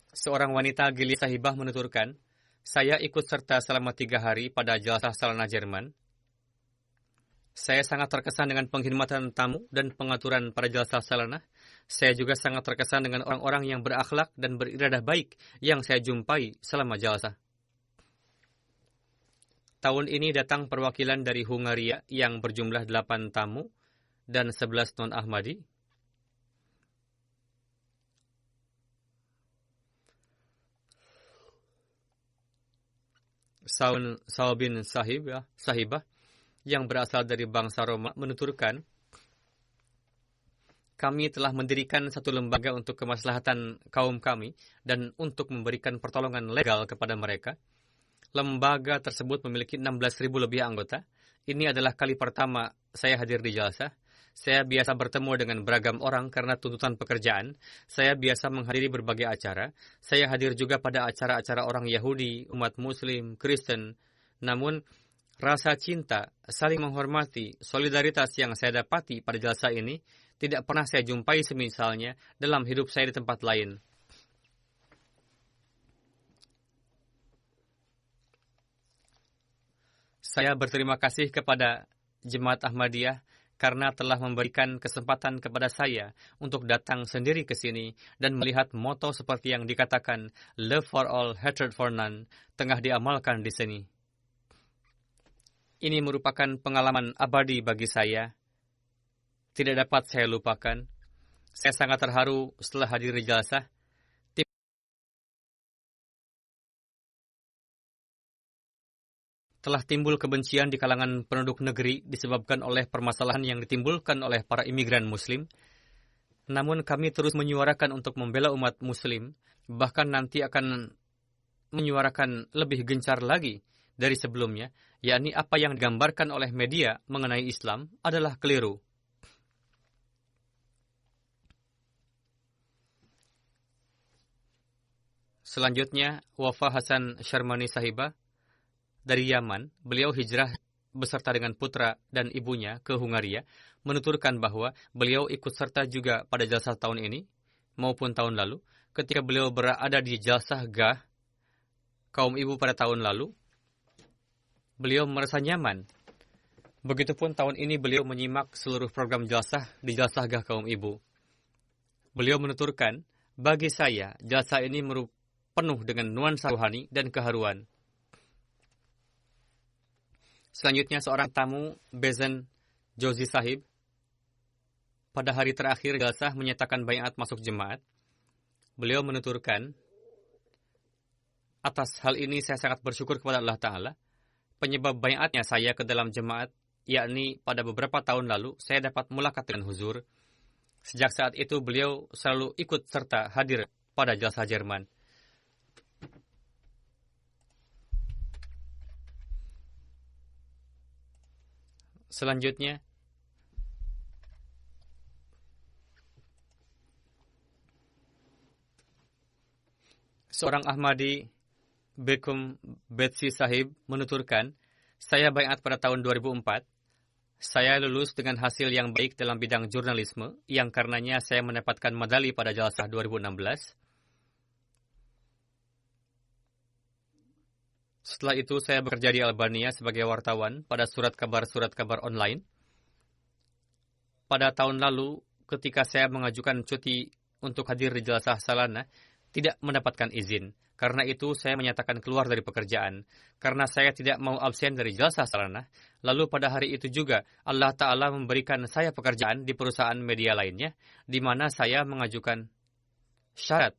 Seorang wanita Gilia Sahibah menuturkan, saya ikut serta selama 3 hari pada jalsa Salana Jerman. Saya sangat terkesan dengan pengkhidmatan tamu dan pengaturan pada jalsa Salana. Saya juga sangat terkesan dengan orang-orang yang berakhlak dan beriradah baik yang saya jumpai selama jalsa. Tahun ini datang perwakilan dari Hungaria yang berjumlah 8 tamu dan 11 non-Ahmadi. Saubin Sahibah yang berasal dari bangsa Roma menuturkan, kami telah mendirikan satu lembaga untuk kemaslahatan kaum kami dan untuk memberikan pertolongan legal kepada mereka. Lembaga tersebut memiliki 16.000 lebih anggota. Ini adalah kali pertama saya hadir di jalsa. Saya biasa bertemu dengan beragam orang karena tuntutan pekerjaan. Saya biasa menghadiri berbagai acara. Saya hadir juga pada acara-acara orang Yahudi, umat Muslim, Kristen. Namun, Rasa cinta, saling menghormati, solidaritas yang saya dapati pada jalsa ini tidak pernah saya jumpai semisalnya dalam hidup saya di tempat lain. Saya berterima kasih kepada Jemaat Ahmadiyah karena telah memberikan kesempatan kepada saya untuk datang sendiri ke sini dan melihat moto seperti yang dikatakan Love for all, hatred for none tengah diamalkan di sini. Ini merupakan pengalaman abadi bagi saya. Tidak dapat saya lupakan. Saya sangat terharu setelah hadir di jalsah. Telah timbul kebencian di kalangan penduduk negeri disebabkan oleh permasalahan yang ditimbulkan oleh para imigran Muslim. Namun kami terus menyuarakan untuk membela umat Muslim, bahkan nanti akan menyuarakan lebih gencar lagi dari sebelumnya, yakni apa yang digambarkan oleh media mengenai Islam adalah keliru. Selanjutnya, Wafa Hasan Sharmani Sahibah dari Yaman, beliau hijrah beserta dengan putra dan ibunya ke Hungaria, menuturkan bahwa beliau ikut serta juga pada jalsah tahun ini maupun tahun lalu. Ketika beliau berada di jalsah Gah kaum ibu pada tahun lalu, beliau merasa nyaman. Begitupun tahun ini beliau menyimak seluruh program jalsah di jalsah Gah kaum ibu. Beliau menuturkan, bagi saya jalsah ini penuh dengan nuansa rohani dan keharuan. Selanjutnya seorang tamu, Bezen Jozi Sahib, pada hari terakhir jalsah menyatakan baiat masuk jemaat. Beliau menuturkan, atas hal ini saya sangat bersyukur kepada Allah Ta'ala. Penyebab baiatnya saya ke dalam jemaat, yakni pada beberapa tahun lalu saya dapat mulakat dengan huzur. Sejak saat itu beliau selalu ikut serta hadir pada jalsah Jerman. Selanjutnya, seorang Ahmadi, Bekum Betsi Sahib, menuturkan, saya baiat pada tahun 2004. Saya lulus dengan hasil yang baik dalam bidang jurnalisme, yang karenanya saya mendapatkan medali pada jalsah 2016. Setelah itu saya bekerja di Albania sebagai wartawan pada surat kabar online. Pada tahun lalu, ketika saya mengajukan cuti untuk hadir di jalsah Salana, tidak mendapatkan izin. Karena itu saya menyatakan keluar dari pekerjaan. Karena saya tidak mau absen dari jalsah Salana. Lalu pada hari itu juga Allah Ta'ala memberikan saya pekerjaan di perusahaan media lainnya, di mana saya mengajukan syarat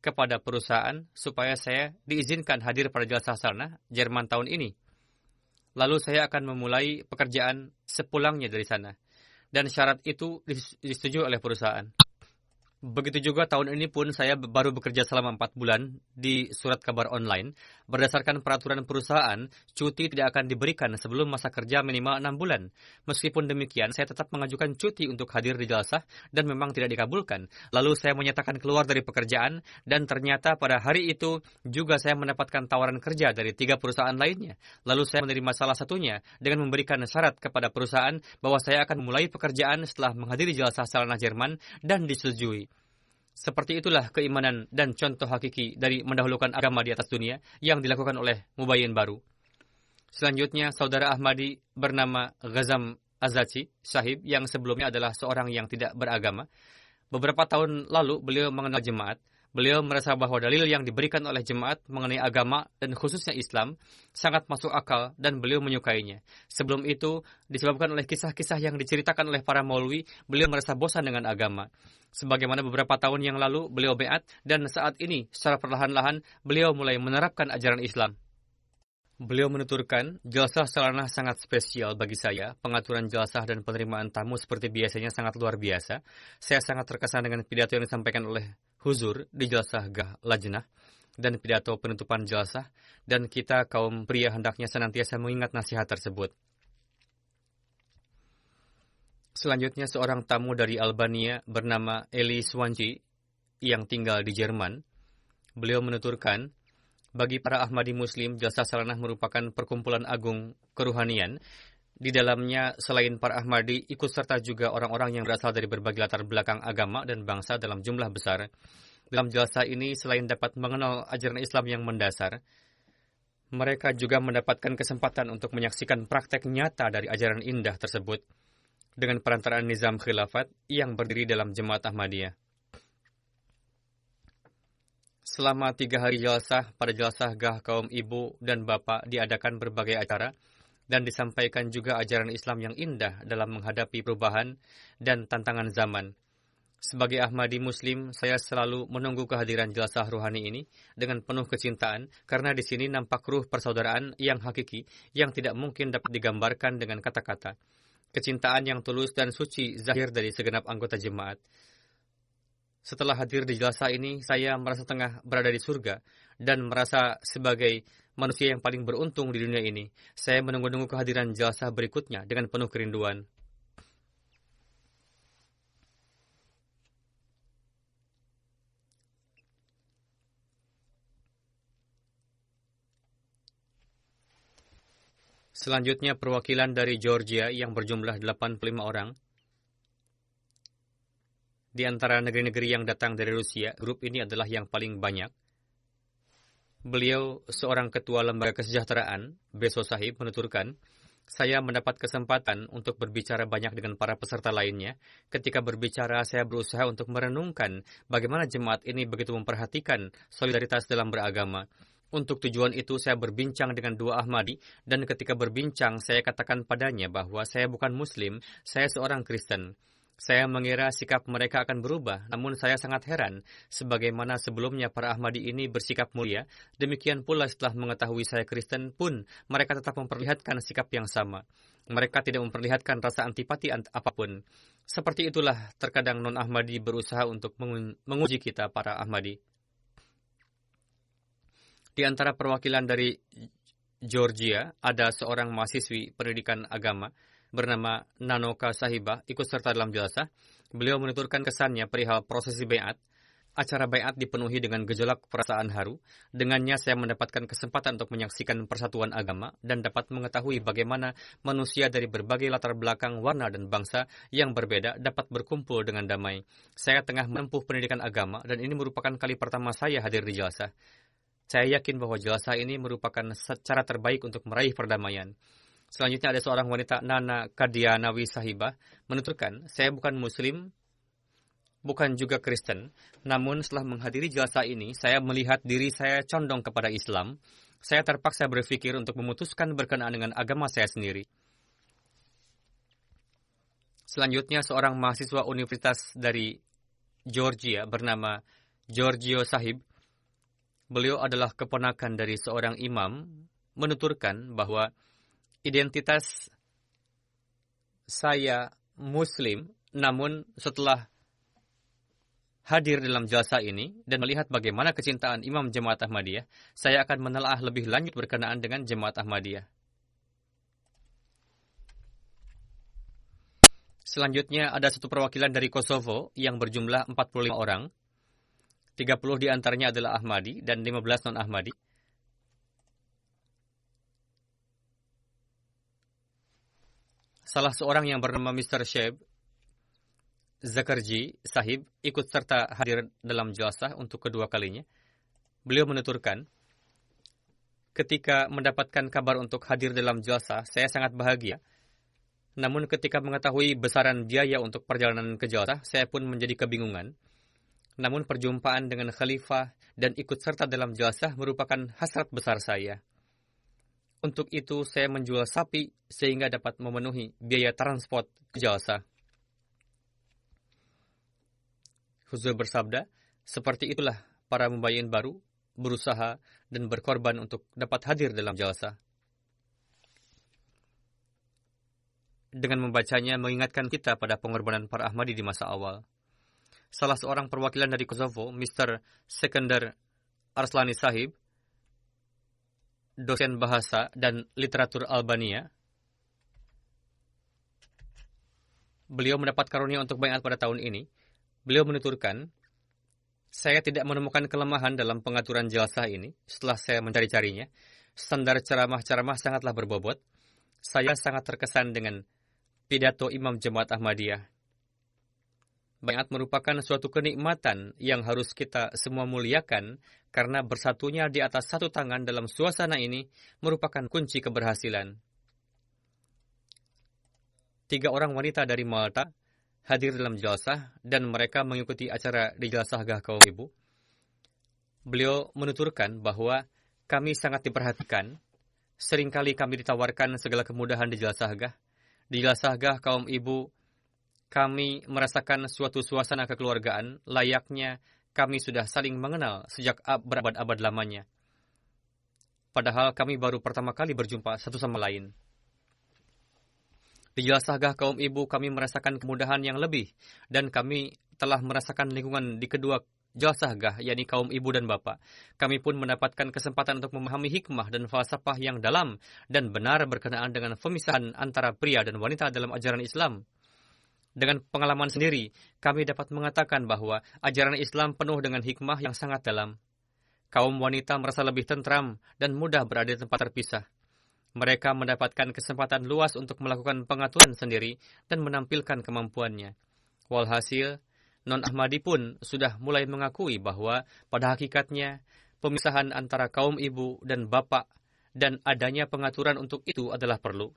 kepada perusahaan supaya saya diizinkan hadir pada jalsah Salana Jerman tahun ini. Lalu saya akan memulai pekerjaan sepulangnya dari sana. Dan syarat itu disetujui oleh perusahaan. Begitu juga tahun ini pun saya baru bekerja selama 4 bulan di surat kabar online. Berdasarkan peraturan perusahaan, cuti tidak akan diberikan sebelum masa kerja minimal 6 bulan. Meskipun demikian, saya tetap mengajukan cuti untuk hadir di jalsah dan memang tidak dikabulkan. Lalu saya menyatakan keluar dari pekerjaan dan ternyata pada hari itu juga saya mendapatkan tawaran kerja dari 3 perusahaan lainnya. Lalu saya menerima salah satunya dengan memberikan syarat kepada perusahaan bahwa saya akan memulai pekerjaan setelah menghadiri jalsah Salana Jerman dan disetujui. Seperti itulah keimanan dan contoh hakiki dari mendahulukan agama di atas dunia yang dilakukan oleh Mubayyin baru. Selanjutnya, saudara Ahmadi bernama Ghazam Azachi Sahib yang sebelumnya adalah seorang yang tidak beragama. Beberapa tahun lalu beliau mengenal jemaat. Beliau merasa bahwa dalil yang diberikan oleh jemaat mengenai agama dan khususnya Islam sangat masuk akal dan beliau menyukainya. Sebelum itu, disebabkan oleh kisah-kisah yang diceritakan oleh para maulwi, beliau merasa bosan dengan agama. Sebagaimana beberapa tahun yang lalu beliau baiat dan saat ini secara perlahan-lahan beliau mulai menerapkan ajaran Islam. Beliau menuturkan, jalsah Salana sangat spesial bagi saya. Pengaturan jalsah dan penerimaan tamu seperti biasanya sangat luar biasa. Saya sangat terkesan dengan pidato yang disampaikan oleh Huzur di jalsah Gah Lajnah dan pidato penutupan jalsah, dan kita kaum pria hendaknya senantiasa mengingat nasihat tersebut. Selanjutnya seorang tamu dari Albania bernama Eli Swanci yang tinggal di Jerman. Beliau menuturkan, Bagi para Ahmadi Muslim, Jalsah Salanah merupakan perkumpulan agung keruhanian. Di dalamnya, selain para Ahmadi, ikut serta juga orang-orang yang berasal dari berbagai latar belakang agama dan bangsa dalam jumlah besar. Dalam jalsah ini, selain dapat mengenal ajaran Islam yang mendasar, mereka juga mendapatkan kesempatan untuk menyaksikan praktek nyata dari ajaran indah tersebut dengan perantaraan nizam khilafat yang berdiri dalam Jemaat Ahmadiyah. Selama 3 hari jalsah, pada jalsah gah kaum ibu dan bapak diadakan berbagai acara dan disampaikan juga ajaran Islam yang indah dalam menghadapi perubahan dan tantangan zaman. Sebagai Ahmadi Muslim, saya selalu menunggu kehadiran jalsah ruhani ini dengan penuh kecintaan karena di sini nampak ruh persaudaraan yang hakiki yang tidak mungkin dapat digambarkan dengan kata-kata. Kecintaan yang tulus dan suci zahir dari segenap anggota jemaat. Setelah hadir di jalsah ini, saya merasa tengah berada di surga dan merasa sebagai manusia yang paling beruntung di dunia ini. Saya menunggu-nunggu kehadiran jalsah berikutnya dengan penuh kerinduan. Selanjutnya, perwakilan dari Georgia yang berjumlah 85 orang. Di antara negeri-negeri yang datang dari Rusia, grup ini adalah yang paling banyak. Beliau, seorang ketua lembaga kesejahteraan, Beso Sahib, menuturkan, saya mendapat kesempatan untuk berbicara banyak dengan para peserta lainnya. Ketika berbicara, saya berusaha untuk merenungkan bagaimana jemaat ini begitu memperhatikan solidaritas dalam beragama. Untuk tujuan itu, saya berbincang dengan 2 Ahmadi, dan ketika berbincang, saya katakan padanya bahwa saya bukan Muslim, saya seorang Kristen. Saya mengira sikap mereka akan berubah, namun saya sangat heran, sebagaimana sebelumnya para Ahmadi ini bersikap mulia, demikian pula setelah mengetahui saya Kristen pun, mereka tetap memperlihatkan sikap yang sama. Mereka tidak memperlihatkan rasa antipati apapun. Seperti itulah terkadang non-Ahmadi berusaha untuk menguji kita para Ahmadi. Di antara perwakilan dari Georgia, ada seorang mahasiswi pendidikan agama bernama Nanoka Sahibah ikut serta dalam jalsah. Beliau menuturkan kesannya perihal prosesi baiat. Acara baiat dipenuhi dengan gejolak perasaan haru. Dengannya saya mendapatkan kesempatan untuk menyaksikan persatuan agama dan dapat mengetahui bagaimana manusia dari berbagai latar belakang, warna, dan bangsa yang berbeda dapat berkumpul dengan damai. Saya tengah menempuh pendidikan agama dan ini merupakan kali pertama saya hadir di jalsah. Saya yakin bahwa jalsah ini merupakan cara terbaik untuk meraih perdamaian. Selanjutnya ada seorang wanita, Nana Kadianawi Sahibah, menuturkan, saya bukan Muslim, bukan juga Kristen, namun setelah menghadiri jalsah ini, saya melihat diri saya condong kepada Islam. Saya terpaksa berpikir untuk memutuskan berkenaan dengan agama saya sendiri. Selanjutnya, seorang mahasiswa universitas dari Georgia bernama Giorgio Sahib, beliau adalah keponakan dari seorang imam, menuturkan bahwa identitas saya Muslim, namun setelah hadir dalam jalsah ini dan melihat bagaimana kecintaan Imam Jemaat Ahmadiyah, saya akan menelaah lebih lanjut berkenaan dengan Jemaat Ahmadiyah. Selanjutnya ada satu perwakilan dari Kosovo yang berjumlah 45 orang. 30 di antaranya adalah Ahmadi dan 15 non-Ahmadi. Salah seorang yang bernama Mr. Sheb Zakarji Sahib ikut serta hadir dalam jalsah untuk kedua kalinya. Beliau menuturkan, ketika mendapatkan kabar untuk hadir dalam jalsah, saya sangat bahagia. Namun ketika mengetahui besaran biaya untuk perjalanan ke jalsah, saya pun menjadi kebingungan. Namun perjumpaan dengan khalifah dan ikut serta dalam jalsah merupakan hasrat besar saya. Untuk itu, saya menjual sapi sehingga dapat memenuhi biaya transport ke jalsah. Huzur bersabda, seperti itulah para mubayyin baru berusaha dan berkorban untuk dapat hadir dalam jalsah. Dengan membacanya, mengingatkan kita pada pengorbanan para Ahmadi di masa awal. Salah seorang perwakilan dari Kosovo, Mr. Sekender Arslani Sahib, dosen bahasa dan literatur Albania. Beliau mendapat karunia untuk baiat pada tahun ini. Beliau menuturkan, Saya tidak menemukan kelemahan dalam pengaturan jalsah ini setelah saya mencari-carinya. Standar ceramah-ceramah sangatlah berbobot. Saya sangat terkesan dengan pidato Imam Jemaat Ahmadiyah. Baiat merupakan suatu kenikmatan yang harus kita semua muliakan karena bersatunya di atas satu tangan dalam suasana ini merupakan kunci keberhasilan. 3 orang wanita dari Malta hadir dalam jalsah dan mereka mengikuti acara di jalsah Gah kaum ibu. Beliau menuturkan bahwa kami sangat diperhatikan. Seringkali kami ditawarkan segala kemudahan di jalsah Gah. Di jalsah Gah kaum ibu, kami merasakan suatu suasana kekeluargaan layaknya kami sudah saling mengenal sejak berabad-abad lamanya. Padahal kami baru pertama kali berjumpa satu sama lain. Di jalsah Gah kaum ibu kami merasakan kemudahan yang lebih dan kami telah merasakan lingkungan di kedua jalsah Gah, yakni kaum ibu dan bapak. Kami pun mendapatkan kesempatan untuk memahami hikmah dan falsafah yang dalam dan benar berkenaan dengan pemisahan antara pria dan wanita dalam ajaran Islam. Dengan pengalaman sendiri, kami dapat mengatakan bahwa ajaran Islam penuh dengan hikmah yang sangat dalam. Kaum wanita merasa lebih tentram dan mudah berada di tempat terpisah. Mereka mendapatkan kesempatan luas untuk melakukan pengaturan sendiri dan menampilkan kemampuannya. Walhasil, Non-Ahmadi pun sudah mulai mengakui bahwa pada hakikatnya pemisahan antara kaum ibu dan bapak dan adanya pengaturan untuk itu adalah perlu.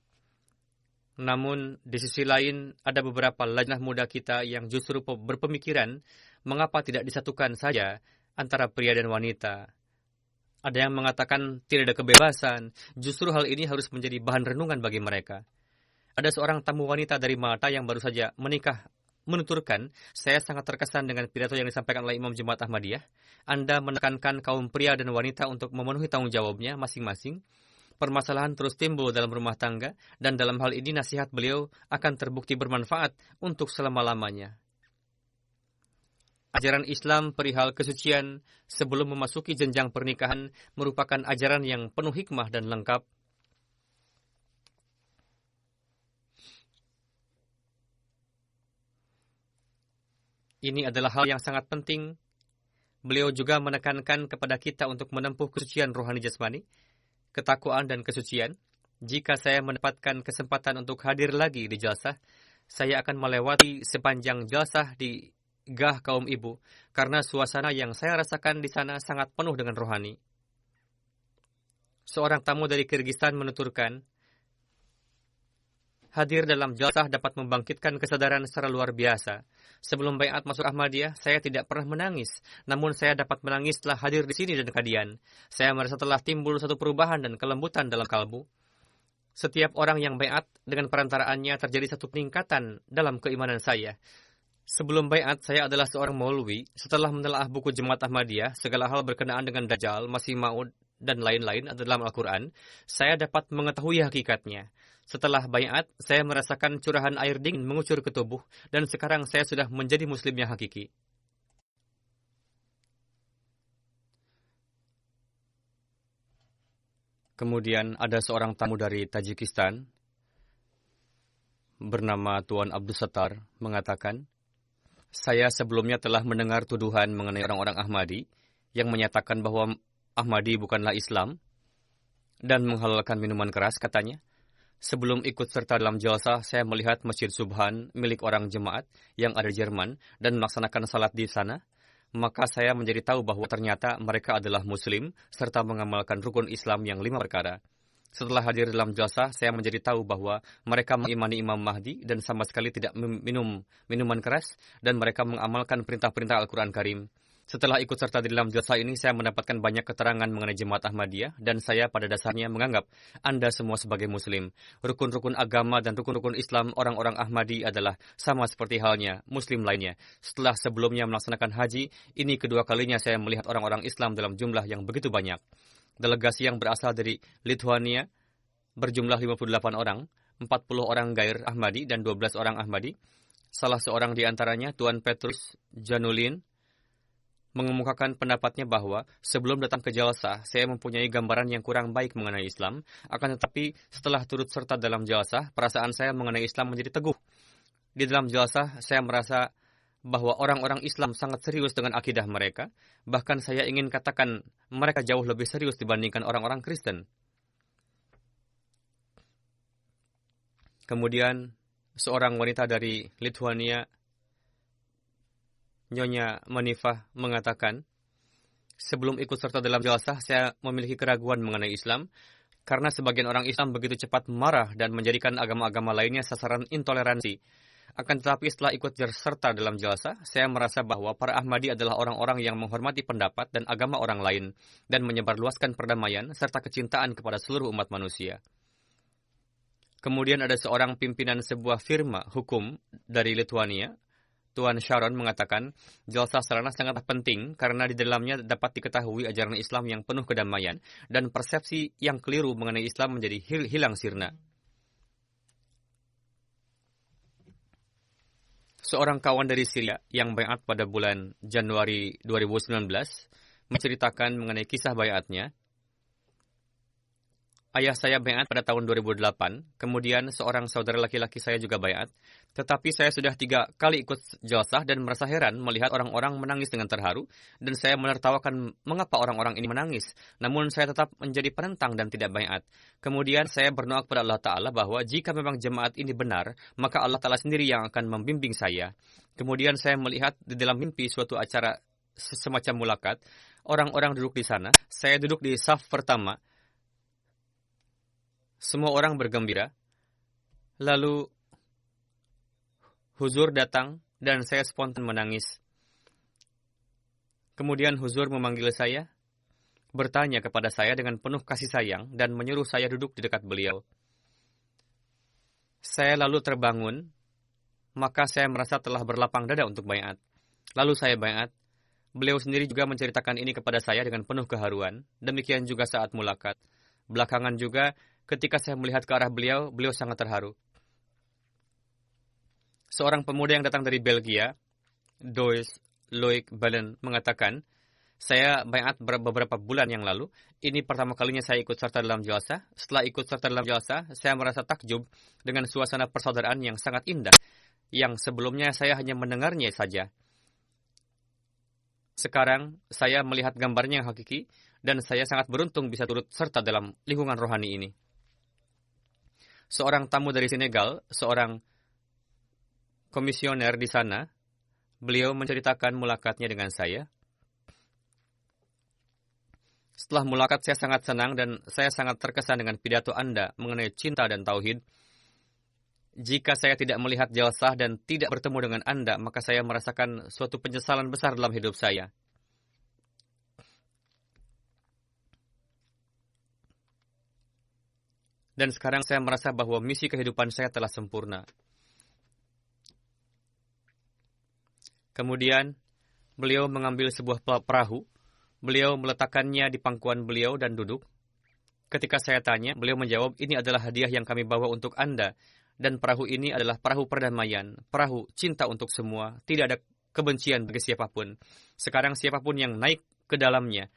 Namun, di sisi lain, ada beberapa lajnah muda kita yang justru berpemikiran mengapa tidak disatukan saja antara pria dan wanita. Ada yang mengatakan tidak ada kebebasan, justru hal ini harus menjadi bahan renungan bagi mereka. Ada seorang tamu wanita dari Malta yang baru saja menikah menuturkan, saya sangat terkesan dengan pidato yang disampaikan oleh Imam Jemaat Ahmadiyah. Anda menekankan kaum pria dan wanita untuk memenuhi tanggung jawabnya masing-masing. Permasalahan terus timbul dalam rumah tangga, dan dalam hal ini nasihat beliau akan terbukti bermanfaat untuk selama-lamanya. Ajaran Islam perihal kesucian sebelum memasuki jenjang pernikahan merupakan ajaran yang penuh hikmah dan lengkap. Ini adalah hal yang sangat penting. Beliau juga menekankan kepada kita untuk menempuh kesucian rohani jasmani, ketakwaan dan kesucian. Jika saya mendapatkan kesempatan untuk hadir lagi di jalsah, saya akan melewati sepanjang jalsah di Gah kaum ibu, karena suasana yang saya rasakan di sana sangat penuh dengan rohani. Seorang tamu dari Kyrgyzstan menuturkan, hadir dalam jalsah dapat membangkitkan kesadaran secara luar biasa. Sebelum baiat masuk Ahmadiyah, saya tidak pernah menangis, namun saya dapat menangis setelah hadir di sini dan kadian. Saya merasa telah timbul satu perubahan dan kelembutan dalam kalbu. Setiap orang yang baiat dengan perantaraannya terjadi satu peningkatan dalam keimanan saya. Sebelum baiat, saya adalah seorang maulwi. Setelah menelaah buku Jemaat Ahmadiyah, segala hal berkenaan dengan Dajjal, Masih Maud, dan lain-lain dalam Al-Quran, saya dapat mengetahui hakikatnya. Setelah baiat, saya merasakan curahan air dingin mengucur ke tubuh, dan sekarang saya sudah menjadi muslim yang hakiki. Kemudian ada seorang tamu dari Tajikistan, bernama Tuan Abdul Sattar, mengatakan, saya sebelumnya telah mendengar tuduhan mengenai orang-orang Ahmadi yang menyatakan bahwa Ahmadi bukanlah Islam dan menghalalkan minuman keras, katanya. Sebelum ikut serta dalam jalsah, saya melihat Masjid Subhan milik orang jemaat yang ada di Jerman dan melaksanakan salat di sana. Maka saya menjadi tahu bahwa ternyata mereka adalah Muslim serta mengamalkan rukun Islam yang 5 perkara. Setelah hadir dalam jalsah, saya menjadi tahu bahwa mereka mengimani Imam Mahdi dan sama sekali tidak minum minuman keras, dan mereka mengamalkan perintah-perintah Al-Quran Karim. Setelah ikut serta di dalam jalsah ini, saya mendapatkan banyak keterangan mengenai Jemaat Ahmadiyah, dan saya pada dasarnya menganggap Anda semua sebagai Muslim. Rukun-rukun agama dan rukun-rukun Islam orang-orang Ahmadi adalah sama seperti halnya Muslim lainnya. Setelah sebelumnya melaksanakan haji, ini kedua kalinya saya melihat orang-orang Islam dalam jumlah yang begitu banyak. Delegasi yang berasal dari Lithuania berjumlah 58 orang, 40 orang Gair Ahmadi dan 12 orang Ahmadi. Salah seorang di antaranya, Tuan Petrus Janulin, mengemukakan pendapatnya bahwa sebelum datang ke jalsah, saya mempunyai gambaran yang kurang baik mengenai Islam. Akan tetapi, setelah turut serta dalam jalsah, perasaan saya mengenai Islam menjadi teguh. Di dalam jalsah, saya merasa bahwa orang-orang Islam sangat serius dengan akidah mereka. Bahkan saya ingin katakan mereka jauh lebih serius dibandingkan orang-orang Kristen. Kemudian seorang wanita dari Lithuania, Nyonya Manifah, mengatakan, sebelum ikut serta dalam jalsah, saya memiliki keraguan mengenai Islam, karena sebagian orang Islam begitu cepat marah dan menjadikan agama-agama lainnya sasaran intoleransi. Akan tetapi setelah ikut serta dalam jalsah, saya merasa bahwa para Ahmadi adalah orang-orang yang menghormati pendapat dan agama orang lain, dan menyebarluaskan perdamaian serta kecintaan kepada seluruh umat manusia. Kemudian ada seorang pimpinan sebuah firma hukum dari Lithuania, Tuan Sharon, mengatakan, jalsah sarana sangat penting karena di dalamnya dapat diketahui ajaran Islam yang penuh kedamaian dan persepsi yang keliru mengenai Islam menjadi hilang sirna. Seorang kawan dari Syria yang baiat pada bulan Januari 2019 menceritakan mengenai kisah baiatnya. Ayah saya baiat pada tahun 2008, kemudian seorang saudara laki-laki saya juga baiat, tetapi saya sudah 3 kali ikut jalsah dan merasa heran melihat orang-orang menangis dengan terharu, dan saya menertawakan mengapa orang-orang ini menangis, namun saya tetap menjadi penentang dan tidak baiat. Kemudian saya berdoa kepada Allah Ta'ala bahwa jika memang jemaat ini benar, maka Allah Ta'ala sendiri yang akan membimbing saya. Kemudian saya melihat di dalam mimpi suatu acara semacam mulakat, orang-orang duduk di sana, saya duduk di saf pertama. Semua orang bergembira. Lalu Huzur datang dan saya spontan menangis. Kemudian Huzur memanggil saya, bertanya kepada saya dengan penuh kasih sayang dan menyuruh saya duduk di dekat beliau. Saya lalu terbangun, maka saya merasa telah berlapang dada untuk baiat. Lalu saya baiat. Beliau sendiri juga menceritakan ini kepada saya dengan penuh keharuan. Demikian juga saat mulakat. Belakangan juga, ketika saya melihat ke arah beliau, beliau sangat terharu. Seorang pemuda yang datang dari Belgia, Dois Loic Balen, mengatakan, saya baiat beberapa bulan yang lalu. Ini pertama kalinya saya ikut serta dalam jalsah. Setelah ikut serta dalam jalsah, saya merasa takjub dengan suasana persaudaraan yang sangat indah, yang sebelumnya saya hanya mendengarnya saja. Sekarang, saya melihat gambarnya yang hakiki, dan saya sangat beruntung bisa turut serta dalam lingkungan rohani ini. Seorang tamu dari Senegal, seorang komisioner di sana, beliau menceritakan mulakatnya dengan saya. Setelah mulakat saya sangat senang dan saya sangat terkesan dengan pidato Anda mengenai cinta dan tauhid. Jika saya tidak melihat jalsah dan tidak bertemu dengan Anda, maka saya merasakan suatu penyesalan besar dalam hidup saya. Dan sekarang saya merasa bahwa misi kehidupan saya telah sempurna. Kemudian, beliau mengambil sebuah perahu. Beliau meletakkannya di pangkuan beliau dan duduk. Ketika saya tanya, beliau menjawab, ini adalah hadiah yang kami bawa untuk Anda. Dan perahu ini adalah perahu perdamaian, perahu cinta untuk semua. Tidak ada kebencian bagi siapapun. Sekarang siapapun yang naik ke dalamnya,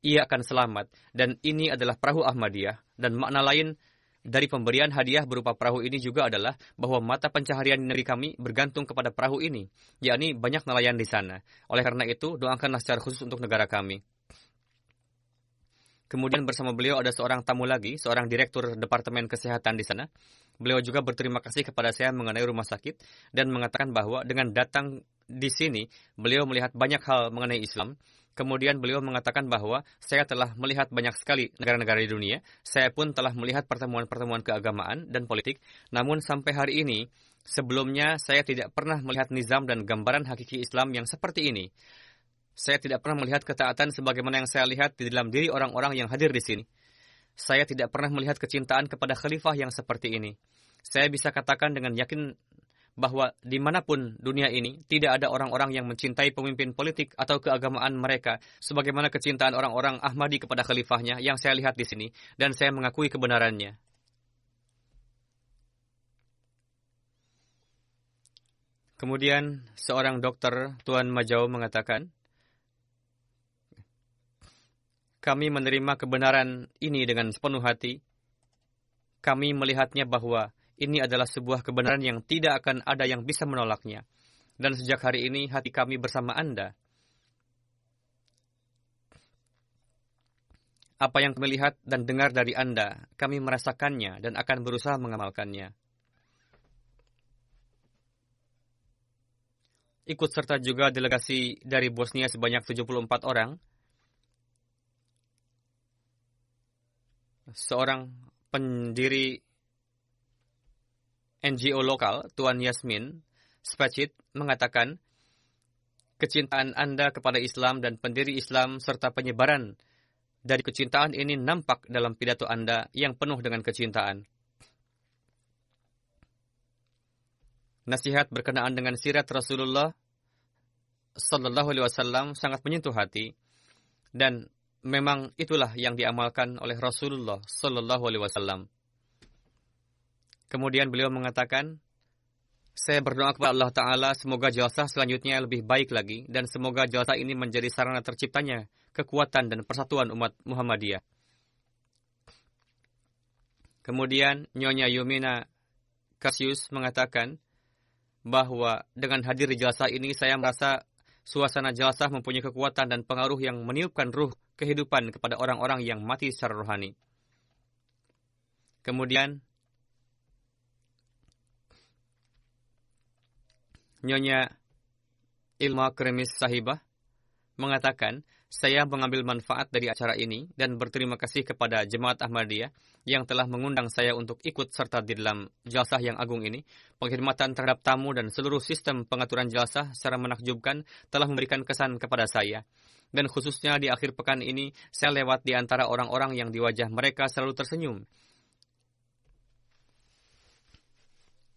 ia akan selamat. Dan ini adalah perahu Ahmadiyah. Dan makna lain dari pemberian hadiah berupa perahu ini juga adalah bahwa mata pencaharian negeri kami bergantung kepada perahu ini, yakni banyak nelayan di sana. Oleh karena itu, doakanlah secara khusus untuk negara kami. Kemudian bersama beliau ada seorang tamu lagi, seorang direktur Departemen Kesehatan di sana. Beliau juga berterima kasih kepada saya mengenai rumah sakit dan mengatakan bahwa dengan datang di sini, beliau melihat banyak hal mengenai Islam. Kemudian beliau mengatakan bahwa saya telah melihat banyak sekali negara-negara di dunia. Saya pun telah melihat pertemuan-pertemuan keagamaan dan politik. Namun sampai hari ini, sebelumnya saya tidak pernah melihat nizam dan gambaran hakiki Islam yang seperti ini. Saya tidak pernah melihat ketaatan sebagaimana yang saya lihat di dalam diri orang-orang yang hadir di sini. Saya tidak pernah melihat kecintaan kepada khalifah yang seperti ini. Saya bisa katakan dengan yakin bahwa dimanapun dunia ini, tidak ada orang-orang yang mencintai pemimpin politik atau keagamaan mereka, sebagaimana kecintaan orang-orang Ahmadi kepada khalifahnya yang saya lihat di sini, dan saya mengakui kebenarannya. Kemudian, seorang dokter, Tuan Majau, mengatakan, kami menerima kebenaran ini dengan sepenuh hati. Kami melihatnya bahwa ini adalah sebuah kebenaran yang tidak akan ada yang bisa menolaknya. Dan sejak hari ini hati kami bersama Anda. Apa yang kami lihat dan dengar dari Anda, kami merasakannya dan akan berusaha mengamalkannya. Ikut serta juga delegasi dari Bosnia sebanyak 74 orang. Seorang pendiri NGO lokal, Tuan Yasmin Spacit, mengatakan, kecintaan Anda kepada Islam dan pendiri Islam serta penyebaran dari kecintaan ini nampak dalam pidato Anda yang penuh dengan kecintaan. Nasihat berkenaan dengan sirat Rasulullah Sallallahu Alaihi Wasallam sangat menyentuh hati, dan memang itulah yang diamalkan oleh Rasulullah Sallallahu Alaihi Wasallam. Kemudian beliau mengatakan, saya berdoa kepada Allah Ta'ala semoga jalsah selanjutnya lebih baik lagi, dan semoga jalsah ini menjadi sarana terciptanya kekuatan dan persatuan umat Muhammadiyah. Kemudian Nyonya Yumina Cassius mengatakan bahwa dengan hadir di jalsah ini saya merasa suasana jalsah mempunyai kekuatan dan pengaruh yang meniupkan ruh kehidupan kepada orang-orang yang mati secara rohani. Kemudian Nyonya Ilma Kremis Sahibah mengatakan, saya mengambil manfaat dari acara ini dan berterima kasih kepada Jemaat Ahmadiyah yang telah mengundang saya untuk ikut serta di dalam jalsah yang agung ini. Penghormatan terhadap tamu dan seluruh sistem pengaturan jalsah secara menakjubkan telah memberikan kesan kepada saya. Dan khususnya di akhir pekan ini, saya lewat di antara orang-orang yang di wajah mereka selalu tersenyum.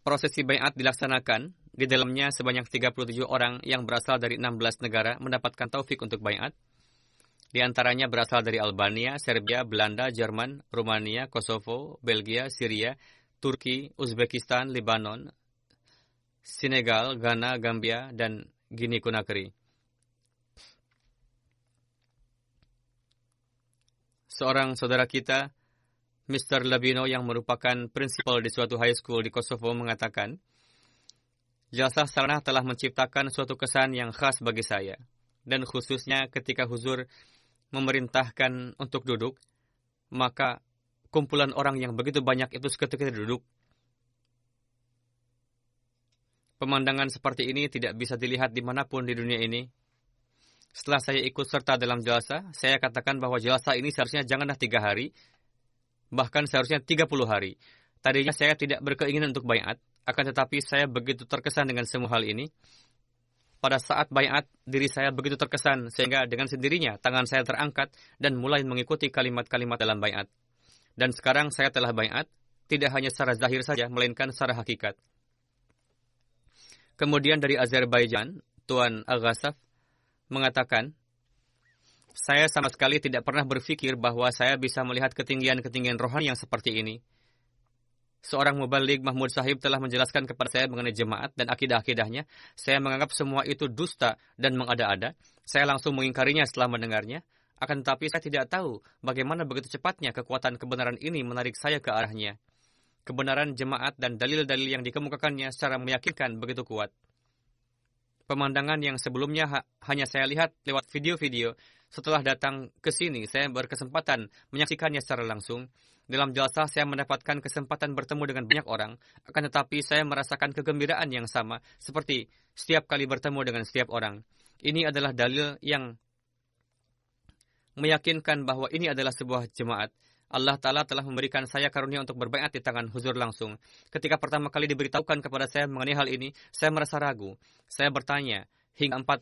Prosesi baiat dilaksanakan. Di dalamnya sebanyak 37 orang yang berasal dari 16 negara mendapatkan taufik untuk baiat. Di antaranya berasal dari Albania, Serbia, Belanda, Jerman, Rumania, Kosovo, Belgia, Syria, Turki, Uzbekistan, Lebanon, Senegal, Ghana, Gambia, dan Guinea Conakry. Seorang saudara kita, Mr. Labino, yang merupakan prinsipal di suatu high school di Kosovo, mengatakan, jalsah sarana telah menciptakan suatu kesan yang khas bagi saya, dan khususnya ketika huzur memerintahkan untuk duduk, maka kumpulan orang yang begitu banyak itu seketika duduk. Pemandangan seperti ini tidak bisa dilihat dimanapun di dunia ini. Setelah saya ikut serta dalam jalsah, saya katakan bahwa jalsah ini seharusnya janganlah 3 hari, bahkan seharusnya 30 hari. Tadinya saya tidak berkeinginan untuk baiat, akan tetapi saya begitu terkesan dengan semua hal ini. Pada saat baiat, diri saya begitu terkesan sehingga dengan sendirinya tangan saya terangkat dan mulai mengikuti kalimat-kalimat dalam baiat. Dan sekarang saya telah baiat, tidak hanya secara zahir saja, melainkan secara hakikat. Kemudian dari Azerbaijan, Tuan Agasaf mengatakan, saya sama sekali tidak pernah berpikir bahwa saya bisa melihat ketinggian-ketinggian rohani yang seperti ini. Seorang mubalik Mahmud Sahib telah menjelaskan kepada saya mengenai jemaat dan akidah-akidahnya. Saya menganggap semua itu dusta dan mengada-ada. Saya langsung mengingkarinya setelah mendengarnya. Akan tetapi saya tidak tahu bagaimana begitu cepatnya kekuatan kebenaran ini menarik saya ke arahnya. Kebenaran jemaat dan dalil-dalil yang dikemukakannya secara meyakinkan begitu kuat. Pemandangan yang sebelumnya hanya saya lihat lewat video-video, setelah datang ke sini saya berkesempatan menyaksikannya secara langsung. Dalam jalsah saya mendapatkan kesempatan bertemu dengan banyak orang, akan tetapi saya merasakan kegembiraan yang sama seperti setiap kali bertemu dengan setiap orang. Ini adalah dalil yang meyakinkan bahwa ini adalah sebuah jemaat. Allah Ta'ala telah memberikan saya karunia untuk berbaiat di tangan huzur langsung. Ketika pertama kali diberitahukan kepada saya mengenai hal ini, saya merasa ragu. Saya bertanya hingga 4-5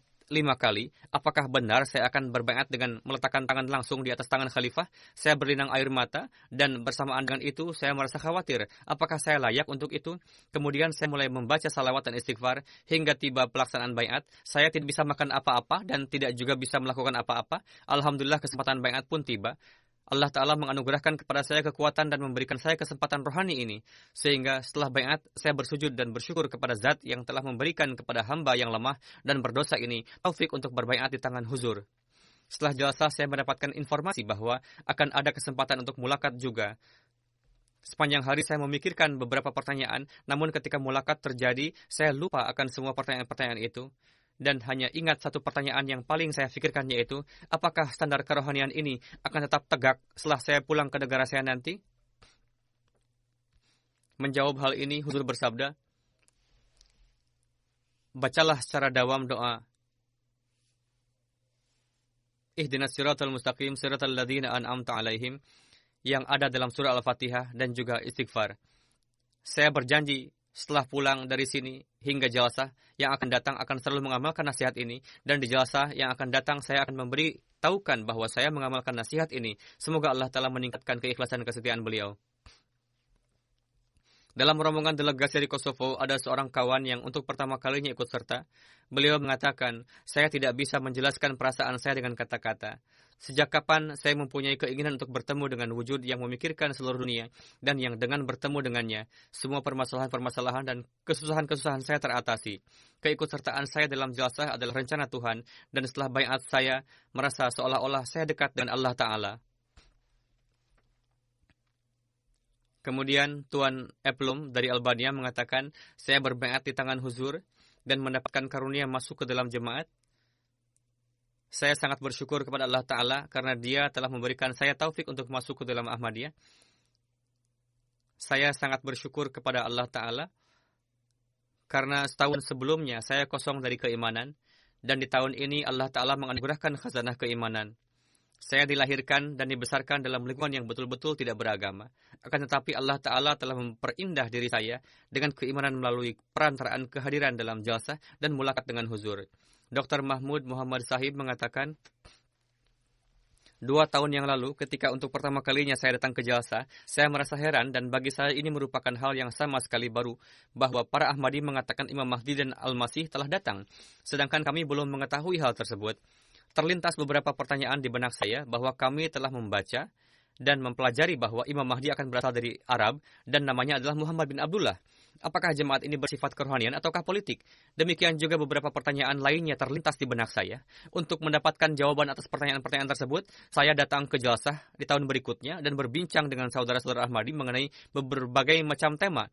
kali, apakah benar saya akan berbaiat dengan meletakkan tangan langsung di atas tangan khalifah? Saya berlinang air mata, dan bersamaan dengan itu saya merasa khawatir, apakah saya layak untuk itu? Kemudian saya mulai membaca salawat dan istighfar, hingga tiba pelaksanaan baiat. Saya tidak bisa makan apa-apa, dan tidak juga bisa melakukan apa-apa. Alhamdulillah kesempatan baiat pun tiba. Allah Ta'ala menganugerahkan kepada saya kekuatan dan memberikan saya kesempatan rohani ini. Sehingga setelah baiat, saya bersujud dan bersyukur kepada Zat yang telah memberikan kepada hamba yang lemah dan berdosa ini taufik untuk berbaiat di tangan huzur. Setelah jalsah, saya mendapatkan informasi bahwa akan ada kesempatan untuk mulakat juga. Sepanjang hari saya memikirkan beberapa pertanyaan, namun ketika mulakat terjadi, saya lupa akan semua pertanyaan-pertanyaan itu. Dan hanya ingat satu pertanyaan yang paling saya pikirkan, yaitu, apakah standar kerohanian ini akan tetap tegak setelah saya pulang ke negara saya nanti? Menjawab hal ini, Huzur bersabda, bacalah secara dawam doa. Ihdinas siratal mustaqim, siratal ladzina an'amta alaihim, yang ada dalam surah Al-Fatihah dan juga istighfar. Saya berjanji setelah pulang dari sini hingga jalsah yang akan datang akan selalu mengamalkan nasihat ini, dan di jalsah yang akan datang saya akan memberi tahukan bahwa saya mengamalkan nasihat ini. Semoga Allah Ta'ala meningkatkan keikhlasan dan kesetiaan beliau. Dalam rombongan delegasi dari Kosovo, ada seorang kawan yang untuk pertama kalinya ikut serta. Beliau mengatakan, saya tidak bisa menjelaskan perasaan saya dengan kata-kata. Sejak kapan saya mempunyai keinginan untuk bertemu dengan wujud yang memikirkan seluruh dunia, dan yang dengan bertemu dengannya, semua permasalahan-permasalahan dan kesusahan-kesusahan saya teratasi. Keikutsertaan saya dalam jalsah adalah rencana Tuhan, dan setelah baiat saya merasa seolah-olah saya dekat dengan Allah Ta'ala. Kemudian Tuan Eplum dari Albania mengatakan, saya berbaiat di tangan Huzur dan mendapatkan karunia masuk ke dalam jemaat. Saya sangat bersyukur kepada Allah Ta'ala karena Dia telah memberikan saya taufik untuk masuk ke dalam Ahmadiyah. Saya sangat bersyukur kepada Allah Ta'ala karena setahun sebelumnya saya kosong dari keimanan, dan di tahun ini Allah Ta'ala menganugerahkan khazanah keimanan. Saya dilahirkan dan dibesarkan dalam lingkungan yang betul-betul tidak beragama. Akan tetapi Allah Ta'ala telah memperindah diri saya dengan keimanan melalui perantaraan kehadiran dalam jalsah dan mulakat dengan Huzur. Dr. Mahmud Muhammad Sahib mengatakan, 2 tahun yang lalu, ketika untuk pertama kalinya saya datang ke jalsah, saya merasa heran dan bagi saya ini merupakan hal yang sama sekali baru, bahwa para Ahmadi mengatakan Imam Mahdi dan Al-Masih telah datang, sedangkan kami belum mengetahui hal tersebut. Terlintas beberapa pertanyaan di benak saya bahwa kami telah membaca dan mempelajari bahwa Imam Mahdi akan berasal dari Arab dan namanya adalah Muhammad bin Abdullah. Apakah jemaat ini bersifat kerohanian ataukah politik? Demikian juga beberapa pertanyaan lainnya terlintas di benak saya. Untuk mendapatkan jawaban atas pertanyaan-pertanyaan tersebut, saya datang ke jalsah di tahun berikutnya dan berbincang dengan saudara-saudara Ahmadi mengenai berbagai macam tema.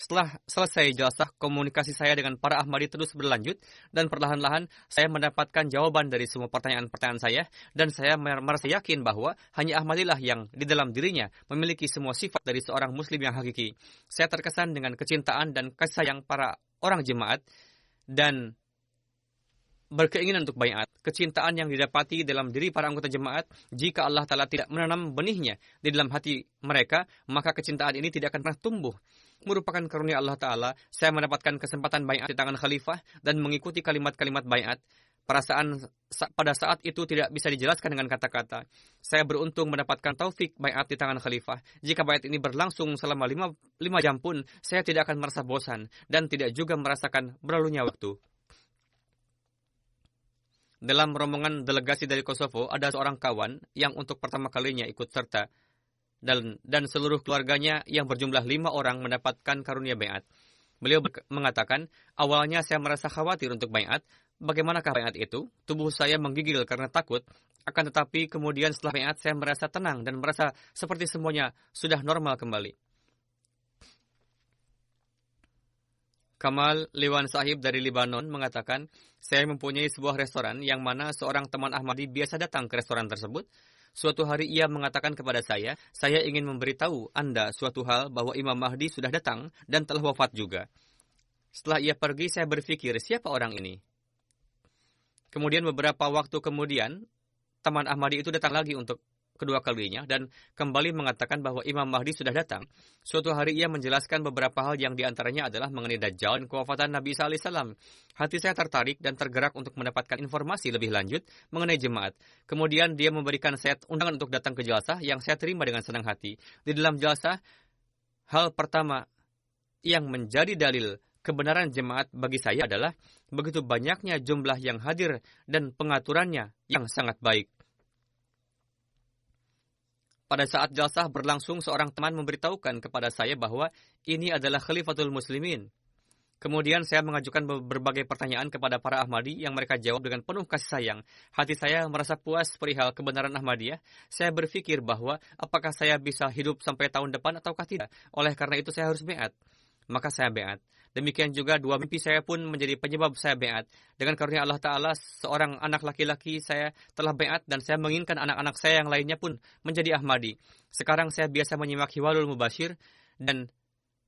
Setelah selesai jalsah, komunikasi saya dengan para Ahmadi terus berlanjut, dan perlahan-lahan saya mendapatkan jawaban dari semua pertanyaan-pertanyaan saya, dan saya merasa yakin bahwa hanya Ahmadilah yang di dalam dirinya memiliki semua sifat dari seorang Muslim yang hakiki. Saya terkesan dengan kecintaan dan kasih sayang para orang jemaat, dan berkeinginan untuk baiat. Kecintaan yang didapati dalam diri para anggota jemaat, jika Allah Ta'ala tidak menanam benihnya di dalam hati mereka, maka kecintaan ini tidak akan pernah tumbuh. Merupakan karunia Allah Ta'ala, saya mendapatkan kesempatan baiat di tangan khalifah dan mengikuti kalimat-kalimat baiat. Perasaan pada saat itu tidak bisa dijelaskan dengan kata-kata. Saya beruntung mendapatkan taufik baiat di tangan khalifah. Jika baiat ini berlangsung selama 5 jam pun, saya tidak akan merasa bosan dan tidak juga merasakan berlalunya waktu. Dalam rombongan delegasi dari Kosovo, ada seorang kawan yang untuk pertama kalinya ikut serta, dan seluruh keluarganya yang berjumlah 5 orang mendapatkan karunia baiat. Beliau mengatakan, awalnya saya merasa khawatir untuk baiat. Bagaimanakah baiat itu? Tubuh saya menggigil karena takut. Akan tetapi kemudian setelah baiat saya merasa tenang dan merasa seperti semuanya sudah normal kembali. Kamal Liwan Sahib dari Libanon mengatakan, saya mempunyai sebuah restoran yang mana seorang teman Ahmadi biasa datang ke restoran tersebut. Suatu hari ia mengatakan kepada saya ingin memberitahu Anda suatu hal bahwa Imam Mahdi sudah datang dan telah wafat juga. Setelah ia pergi, saya berpikir, siapa orang ini? Kemudian beberapa waktu kemudian, teman Ahmadi itu datang lagi untuk kedua kalinya dan kembali mengatakan bahwa Imam Mahdi sudah datang. Suatu hari ia menjelaskan beberapa hal yang diantaranya adalah mengenai Dajjal dan kewafatan Nabi Isa AS. Hati saya tertarik dan tergerak untuk mendapatkan informasi lebih lanjut mengenai jemaat. Kemudian dia memberikan saya undangan untuk datang ke jalsah yang saya terima dengan senang hati. Di dalam jalsah, hal pertama yang menjadi dalil kebenaran jemaat bagi saya adalah begitu banyaknya jumlah yang hadir dan pengaturannya yang sangat baik. Pada saat jalsah berlangsung, seorang teman memberitahukan kepada saya bahwa ini adalah Khalifatul Muslimin. Kemudian saya mengajukan berbagai pertanyaan kepada para Ahmadi yang mereka jawab dengan penuh kasih sayang. Hati saya merasa puas perihal kebenaran Ahmadiyah. Saya berpikir bahwa apakah saya bisa hidup sampai tahun depan ataukah tidak. Oleh karena itu saya harus beat. Maka saya beat. Demikian juga dua mimpi saya pun menjadi penyebab saya beat. Dengan karunia Allah Ta'ala, seorang anak laki-laki saya telah beat dan saya menginginkan anak-anak saya yang lainnya pun menjadi Ahmadi. Sekarang saya biasa menyimak Hiwalul Mubashir dan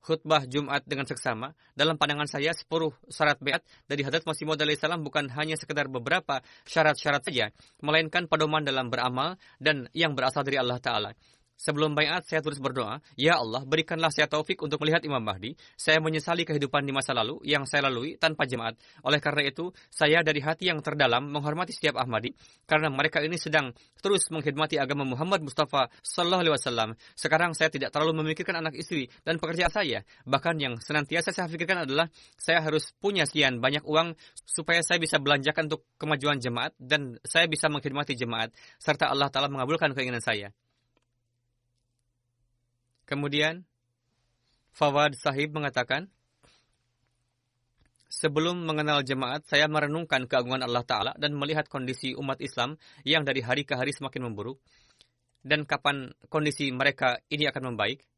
khutbah Jumat dengan seksama. Dalam pandangan saya, 10 syarat beat dari Hadrat Masih Maud alaihissalam bukan hanya sekedar beberapa syarat-syarat saja, melainkan pedoman dalam beramal dan yang berasal dari Allah Ta'ala. Sebelum baiat, saya terus berdoa, Ya Allah, berikanlah saya taufik untuk melihat Imam Mahdi. Saya menyesali kehidupan di masa lalu yang saya lalui tanpa jemaat. Oleh karena itu, saya dari hati yang terdalam menghormati setiap Ahmadi, karena mereka ini sedang terus mengkhidmati agama Muhammad Mustafa Sallallahu Alaihi Wasallam. Sekarang saya tidak terlalu memikirkan anak istri dan pekerjaan saya. Bahkan yang senantiasa saya pikirkan adalah, saya harus punya sekian banyak uang supaya saya bisa belanjakan untuk kemajuan jemaat dan saya bisa mengkhidmati jemaat, serta Allah Ta'ala mengabulkan keinginan saya. Kemudian, Fawad Sahib mengatakan, sebelum mengenal jemaat, saya merenungkan keagungan Allah Ta'ala dan melihat kondisi umat Islam yang dari hari ke hari semakin memburuk, dan kapan kondisi mereka ini akan membaik.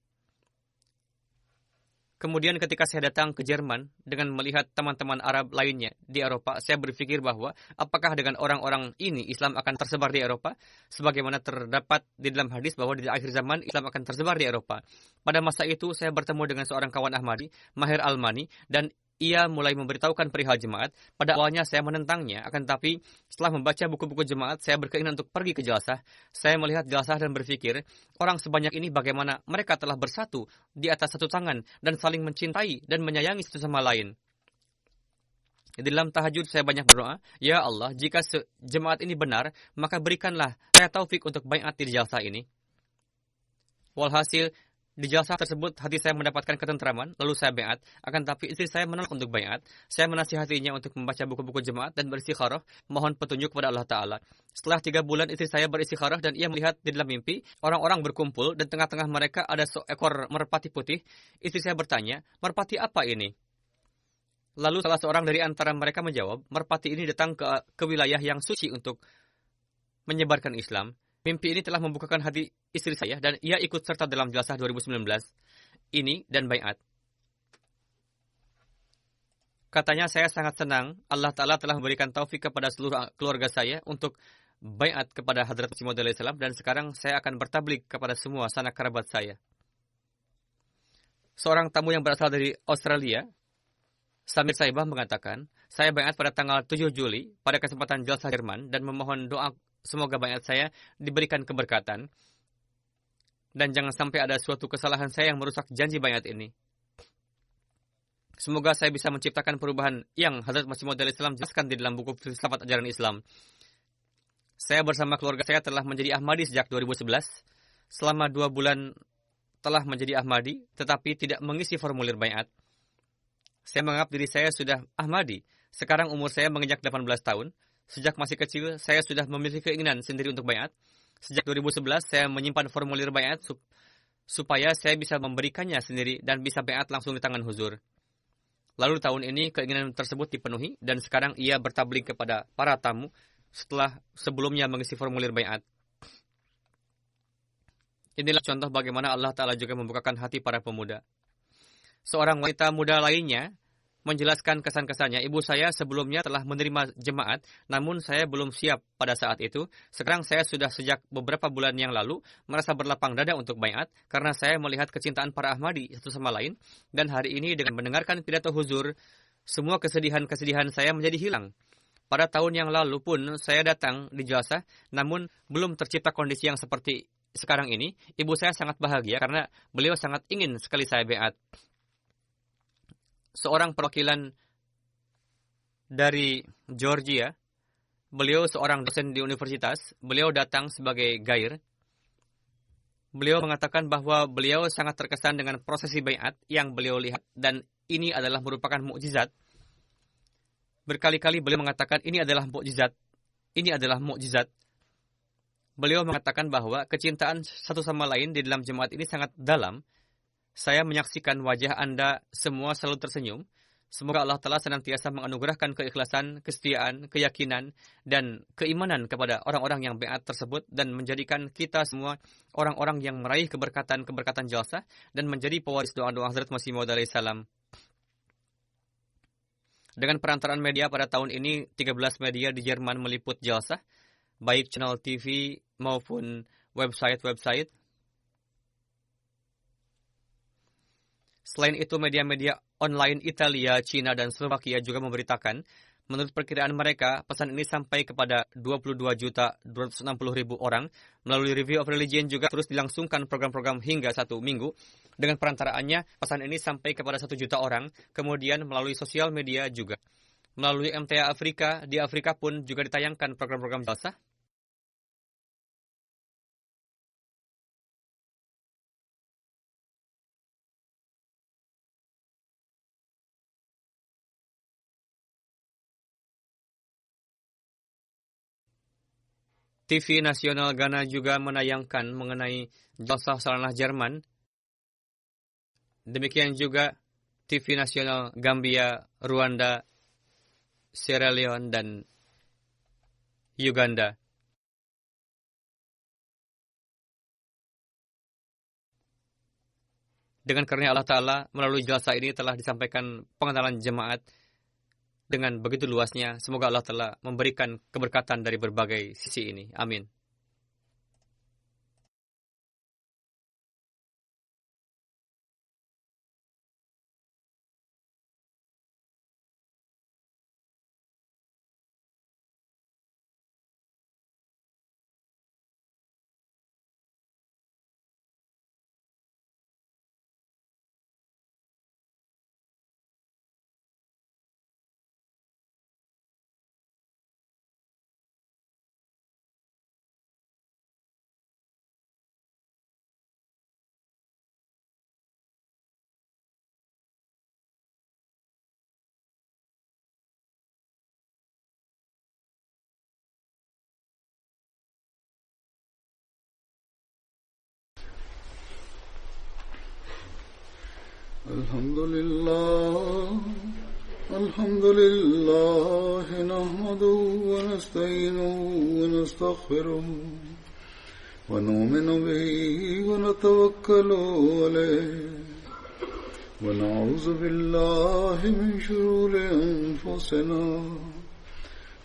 Kemudian ketika saya datang ke Jerman dengan melihat teman-teman Arab lainnya di Eropa, saya berpikir bahwa apakah dengan orang-orang ini Islam akan tersebar di Eropa? Sebagaimana terdapat di dalam hadis bahwa di akhir zaman Islam akan tersebar di Eropa. Pada masa itu saya bertemu dengan seorang kawan Ahmadi, Mahir Almani, dan ia mulai memberitahukan perihal jemaat. Pada awalnya saya menentangnya, akan tetapi setelah membaca buku-buku jemaat, saya berkeinginan untuk pergi ke Jalasah. Saya melihat Jalasah dan berpikir, orang sebanyak ini bagaimana mereka telah bersatu di atas satu tangan dan saling mencintai dan menyayangi satu sama lain. Di dalam tahajud saya banyak berdoa, Ya Allah, jika jemaat ini benar, maka berikanlah saya taufik untuk baiat di Jalasah ini. Walhasil, di Jalasah tersebut, hati saya mendapatkan ketentraman, lalu saya baiat. Akan tapi istri saya menolak untuk baiat. Saya menasihatinya untuk membaca buku-buku jemaat dan beristikharah, mohon petunjuk kepada Allah Ta'ala. Setelah 3 bulan, istri saya beristikharah dan ia melihat di dalam mimpi, orang-orang berkumpul dan tengah-tengah mereka ada seekor merpati putih. Istri saya bertanya, merpati apa ini? Lalu salah seorang dari antara mereka menjawab, merpati ini datang ke wilayah yang suci untuk menyebarkan Islam. Mimpi ini telah membukakan hati istri saya dan ia ikut serta dalam Jalasah 2019 ini dan baiat. Katanya, saya sangat senang Allah Ta'ala telah memberikan taufik kepada seluruh keluarga saya untuk baiat kepada Hadrat Masih Maud alaihissalam dan sekarang saya akan bertablik kepada semua sanak kerabat saya. Seorang tamu yang berasal dari Australia, Samir Saibah mengatakan, saya baiat pada tanggal 7 Juli pada kesempatan Jalasah Jerman dan memohon doa semoga baiat saya diberikan keberkatan dan jangan sampai ada suatu kesalahan saya yang merusak janji baiat ini. Semoga saya bisa menciptakan perubahan yang Hadrat Masih Maud alaihissalam jelaskan di dalam buku Filsafat Ajaran Islam. Saya bersama keluarga saya telah menjadi Ahmadi sejak 2011. Selama 2 bulan telah menjadi Ahmadi, tetapi tidak mengisi formulir baiat. Saya menganggap diri saya sudah Ahmadi. Sekarang umur saya menginjak 18 tahun. Sejak masih kecil, saya sudah memiliki keinginan sendiri untuk baiat. Sejak 2011, saya menyimpan formulir baiat supaya saya bisa memberikannya sendiri dan bisa baiat langsung di tangan huzur. Lalu tahun ini keinginan tersebut dipenuhi dan sekarang ia bertablik kepada para tamu setelah sebelumnya mengisi formulir baiat. Inilah contoh bagaimana Allah Ta'ala juga membukakan hati para pemuda. Seorang wanita muda lainnya menjelaskan kesan-kesannya. Ibu saya sebelumnya telah menerima jemaat, namun saya belum siap pada saat itu. Sekarang saya sudah sejak beberapa bulan yang lalu merasa berlapang dada untuk baiat, karena saya melihat kecintaan para Ahmadi satu sama lain, dan hari ini dengan mendengarkan pidato huzur, semua kesedihan-kesedihan saya menjadi hilang. Pada tahun yang lalu pun saya datang di Jalasah, namun belum tercipta kondisi yang seperti sekarang ini. Ibu saya sangat bahagia karena beliau sangat ingin sekali saya baiat. Seorang perwakilan dari Georgia, beliau seorang dosen di universitas, beliau datang sebagai gair. Beliau mengatakan bahwa beliau sangat terkesan dengan prosesi baiat yang beliau lihat dan ini adalah merupakan mukjizat. Berkali-kali beliau mengatakan ini adalah mukjizat. Ini adalah mukjizat. Beliau mengatakan bahwa kecintaan satu sama lain di dalam jemaat ini sangat dalam. Saya menyaksikan wajah Anda semua selalu tersenyum. Semoga Allah Ta'ala senantiasa menganugerahkan keikhlasan, kesetiaan, keyakinan, dan keimanan kepada orang-orang yang bai'at tersebut dan menjadikan kita semua orang-orang yang meraih keberkatan-keberkatan jalsah dan menjadi pewaris doa-doa Hazrat Masih Maud alaihi salam. Dengan perantaraan media pada tahun ini, 13 media di Jerman meliput jalsah, baik channel TV maupun website-website. Selain itu, media-media online Italia, Cina, dan Slovakia juga memberitakan, menurut perkiraan mereka, pesan ini sampai kepada 22.260.000 orang. Melalui Review of Religion juga terus dilangsungkan program-program hingga 1 minggu. Dengan perantaraannya, pesan ini sampai kepada 1 juta orang. Kemudian melalui sosial media juga. Melalui MTA Afrika, di Afrika pun juga ditayangkan program-program jalsah. TV nasional Ghana juga menayangkan mengenai jalsah salanah Jerman. Demikian juga TV nasional Gambia, Rwanda, Sierra Leone, dan Uganda. Dengan karunia Allah Ta'ala, melalui jalsah ini telah disampaikan pengenalan jemaat dengan begitu luasnya. Semoga Allah Ta'ala memberikan keberkatan dari berbagai sisi ini. Amin. الحمد لله نحمده ونستعينه ونستغفره ونؤمن به ونتوكل عليه ونعوذ بالله من شرور أنفسنا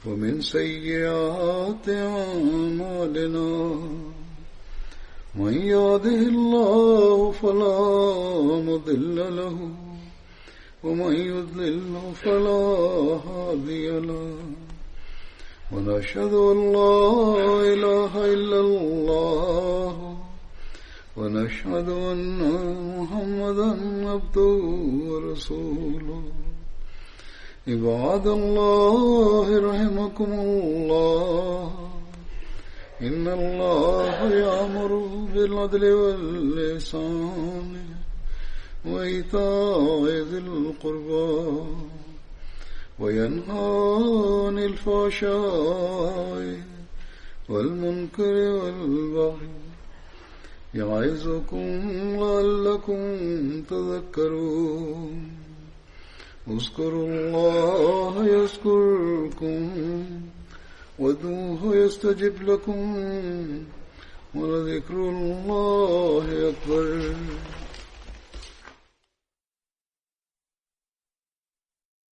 ومن سيئات أعمالنا من يهده الله فلا مضل له ومن يضلل فلا هادي له ونشهد أن لا إله إلا الله ونشهد أن محمدا عبده ورسوله عباد الله رحمكم الله إن الله يأمر بالعدل والإحسان وإيتاء ذي القربى وينهى عن الفحشاء والمنكر والبغي يعظكم لعلكم تذكرون اذكروا الله يذكركم وادعوه يستجب لكم ولذكر الله أكبر